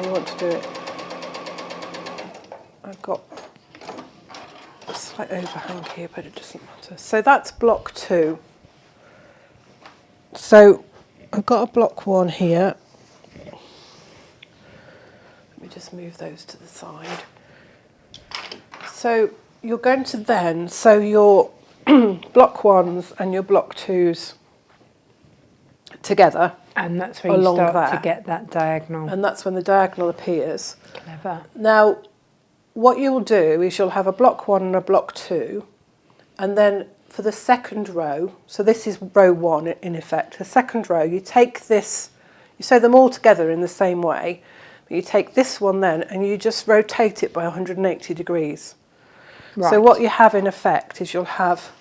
you want to do it. I've got a slight overhang here, but it doesn't matter. So that's block 2. So I've got a block 1 here. Let me just move those to the side. So you're going to then sew your block 1s and your block 2s together. And that's where you start to get that diagonal. And that's when the diagonal appears. Clever. Now, what you'll do is you'll have a block 1 and a block 2, and then for the second row, so this is row 1 in effect, the second row, you take this, you sew them all together in the same way, but you take this one then and you just rotate it by 180 degrees. Right. So what you have in effect is you'll have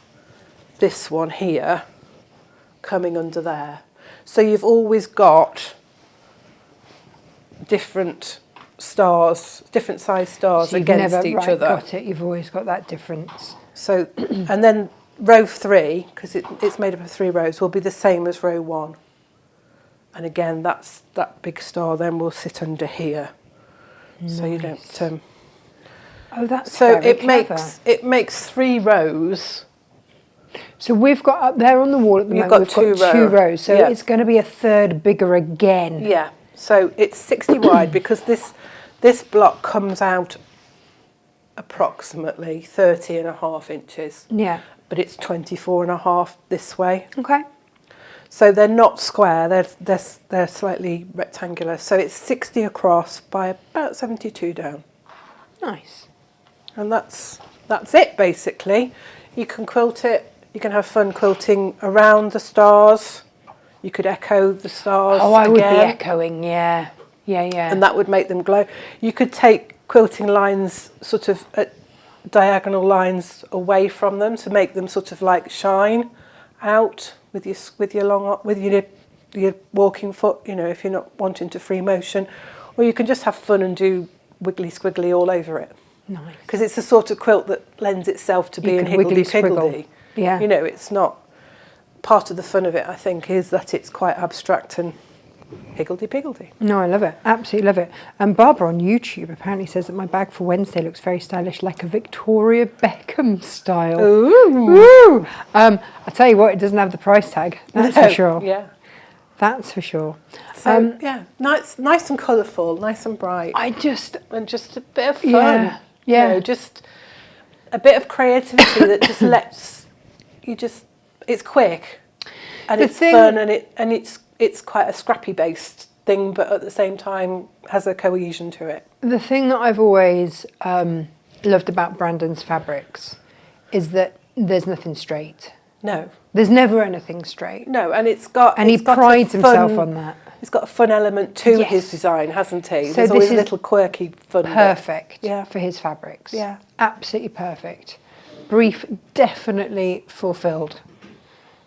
this one here coming under there. So you've always got different stars, different size stars so against each other. Got it. You've always got that difference. So, and then row 3, because it's made up of 3 rows, will be the same as row 1. And again, that big star then will sit under here. Nice. So you don't. Oh, that's so very clever. it makes 3 rows. So we've got up there on the wall at the moment. We've got 2 rows. So it's going to be a third bigger again. Yeah. So it's 60 wide because this block comes out approximately 30.5 inches. Yeah. But it's 24.5 this way. Okay. So they're not square. They're slightly rectangular. So it's 60 across by about 72 down. Nice. And that's it basically. You can quilt it. You can have fun quilting around the stars. You could echo the stars. Oh, I would be echoing, yeah. Yeah, yeah. And that would make them glow. You could take quilting lines sort of at diagonal lines away from them to make them sort of like shine out with your walking foot, you know, if you're not wanting to free motion. Or you can just have fun and do wiggly squiggly all over it. Nice. Because it's the sort of quilt that lends itself to being higgledy-piggledy. Yeah. You know, it's not... Part of the fun of it, I think, is that it's quite abstract and higgledy-piggledy. No, I love it. Absolutely love it. And Barbara on YouTube apparently says that my bag for Wednesday looks very stylish, like a Victoria Beckham style. Ooh! I tell you what, it doesn't have the price tag. That's for sure. Yeah. That's for sure. So, yeah, nice and colourful, nice and bright. And just a bit of fun. Yeah. You know, just a bit of creativity that just lets you just... It's quick and it's fun and it's quite a scrappy based thing, but at the same time has a cohesion to it. The thing that I've always loved about Brandon's fabrics is that there's nothing straight. No. There's never anything straight. No, and he prides himself on that. It's got a fun element to his design, hasn't he? So there's always a little quirky fun perfect bit. for his fabrics. Yeah. Absolutely perfect. Brief definitely fulfilled.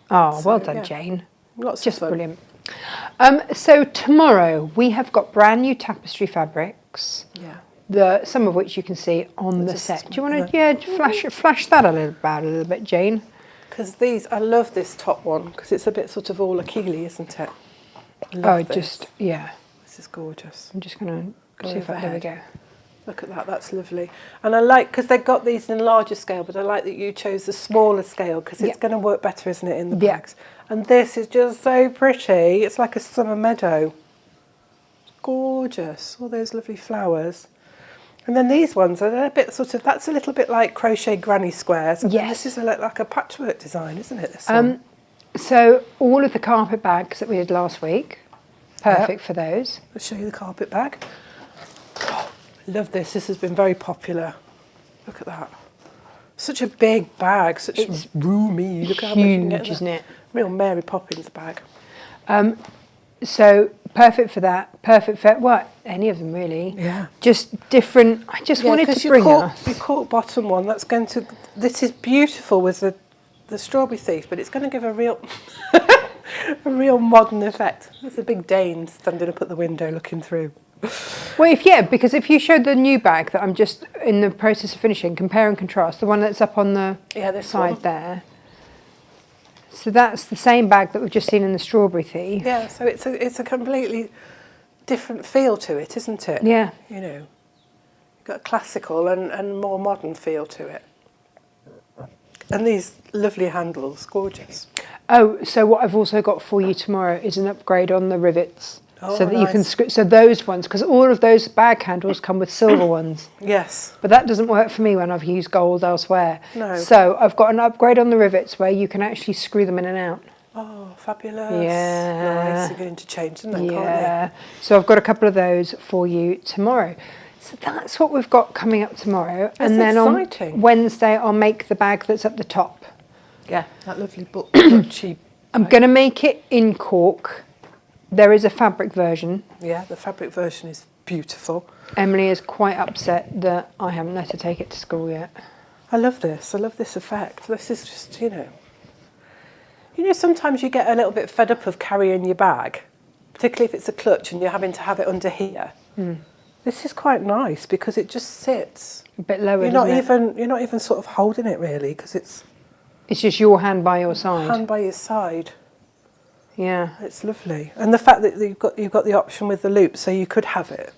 Oh, well done, Jane. Lots Just of fun. brilliant. So tomorrow we have got brand new tapestry fabrics. Yeah. Some of which you can see on the set. Do you want to flash that a little bit, Jane? Because I love this top one because it's a bit sort of all Achille, isn't it? This is gorgeous. I'm just going to see if there we go. Look at that, that's lovely. And I like, because they've got these in larger scale, but I like that you chose the smaller scale because it's going to work better, isn't it, in the bags? And this is just so pretty. It's like a summer meadow. Gorgeous, all those lovely flowers. And then these ones are a bit sort of, that's a little bit like crochet granny squares. And this is like a patchwork design, isn't it, this one? So all of the carpet bags that we did last week, perfect for those. I'll show you the carpet bag. Love this. This has been very popular. Look at that. Such a big bag. It's roomy. Look how much you can get in isn't it? Real Mary Poppins bag. So perfect for that. Perfect for any of them really. Yeah. Just different. I just wanted to bring us. Your cork bottom one. That's going to. This is beautiful with the strawberry thief, but it's going to give a real a real modern effect. There's a big Dane standing up at the window looking through. Well, because if you showed the new bag that I'm just in the process of finishing, compare and contrast, the one that's up on the side there. So that's the same bag that we've just seen in the strawberry thief. Yeah, so it's a completely different feel to it, isn't it? Yeah. You know, you've got a classical and more modern feel to it. And these lovely handles, gorgeous. Oh, so what I've also got for you tomorrow is an upgrade on the rivets. Oh, so that you can so those ones, because all of those bag handles come with silver ones. Yes. But that doesn't work for me when I've used gold elsewhere. No. So I've got an upgrade on the rivets where you can actually screw them in and out. Oh, fabulous. Yeah. Nice. You're going to change them then, can't Yeah. So I've got a couple of those for you tomorrow. So that's what we've got coming up tomorrow. That's and then exciting. On Wednesday, I'll make the bag that's at the top. Yeah, that lovely book. Cheap. I'm going to make it in cork. There is a fabric version. Yeah, the fabric version is beautiful. Emily is quite upset that I haven't let her take it to school yet. I love this. I love this effect. This is just, you know, sometimes you get a little bit fed up of carrying your bag, particularly if it's a clutch and you're having to have it under here. This is quite nice because it just sits a bit lower. You're not even sort of holding it really because it's just your hand by your side. Hand by your side. Yeah, it's lovely, and the fact that you've got the option with the loop, so you could have it.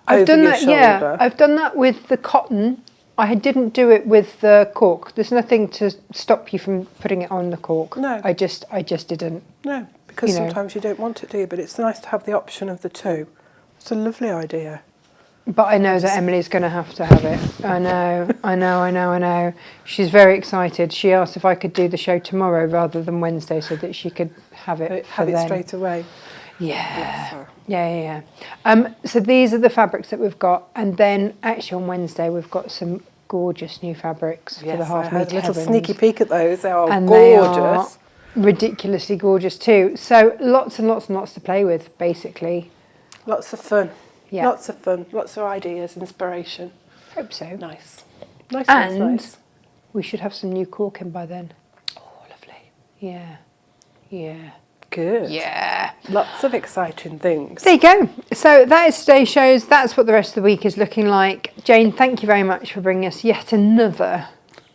I've done that. Shoulder. Yeah, I've done that with the cotton. I didn't do it with the cork. There's nothing to stop you from putting it on the cork. No, I just didn't. No, because sometimes you don't want it, do you? But it's nice to have the option of the two. It's a lovely idea. But I know that Emily's going to have it. I know. She's very excited. She asked if I could do the show tomorrow rather than Wednesday so that she could have it straight away. Yeah. Yeah. So these are the fabrics that we've got. And then actually on Wednesday we've got some gorgeous new fabrics for the half meter. A little sneaky peek at those. They are and gorgeous. They are ridiculously gorgeous too. So lots and lots and lots to play with, basically. Lots of fun. Yeah. Lots of fun. Lots of ideas, inspiration. Hope so. Nice. Nice. And nice. we should have some new corking by then. Oh, lovely. Yeah. Yeah. Good. Yeah. Lots of exciting things. There you go. So that is today's shows. That's what the rest of the week is looking like. Jane, thank you very much for bringing us yet another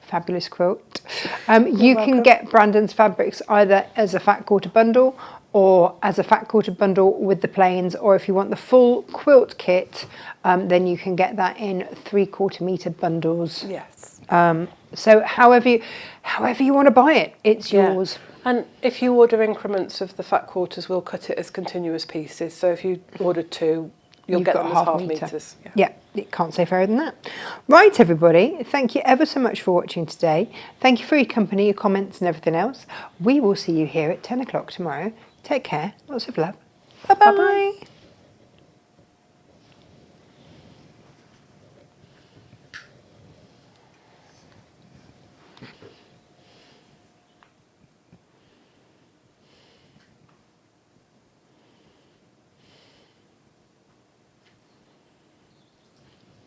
fabulous quilt. You can welcome. get Brandon's fabrics either as a fat quarter bundle or as a fat quarter bundle with the plains, or if you want the full quilt kit, then you can get that in 3/4 metre bundles. Yes. So however you want to buy it, it's Yeah. yours. And if you order increments of the fat quarters, we'll cut it as continuous pieces. So if you order 2, you'll You've get got them a as half half metre. meters. Yeah, it can't say fairer than that. Right, everybody, thank you ever so much for watching today. Thank you for your company, your comments and everything else. We will see you here at 10 o'clock tomorrow. Take care. Lots of love. Bye-bye. Bye-bye.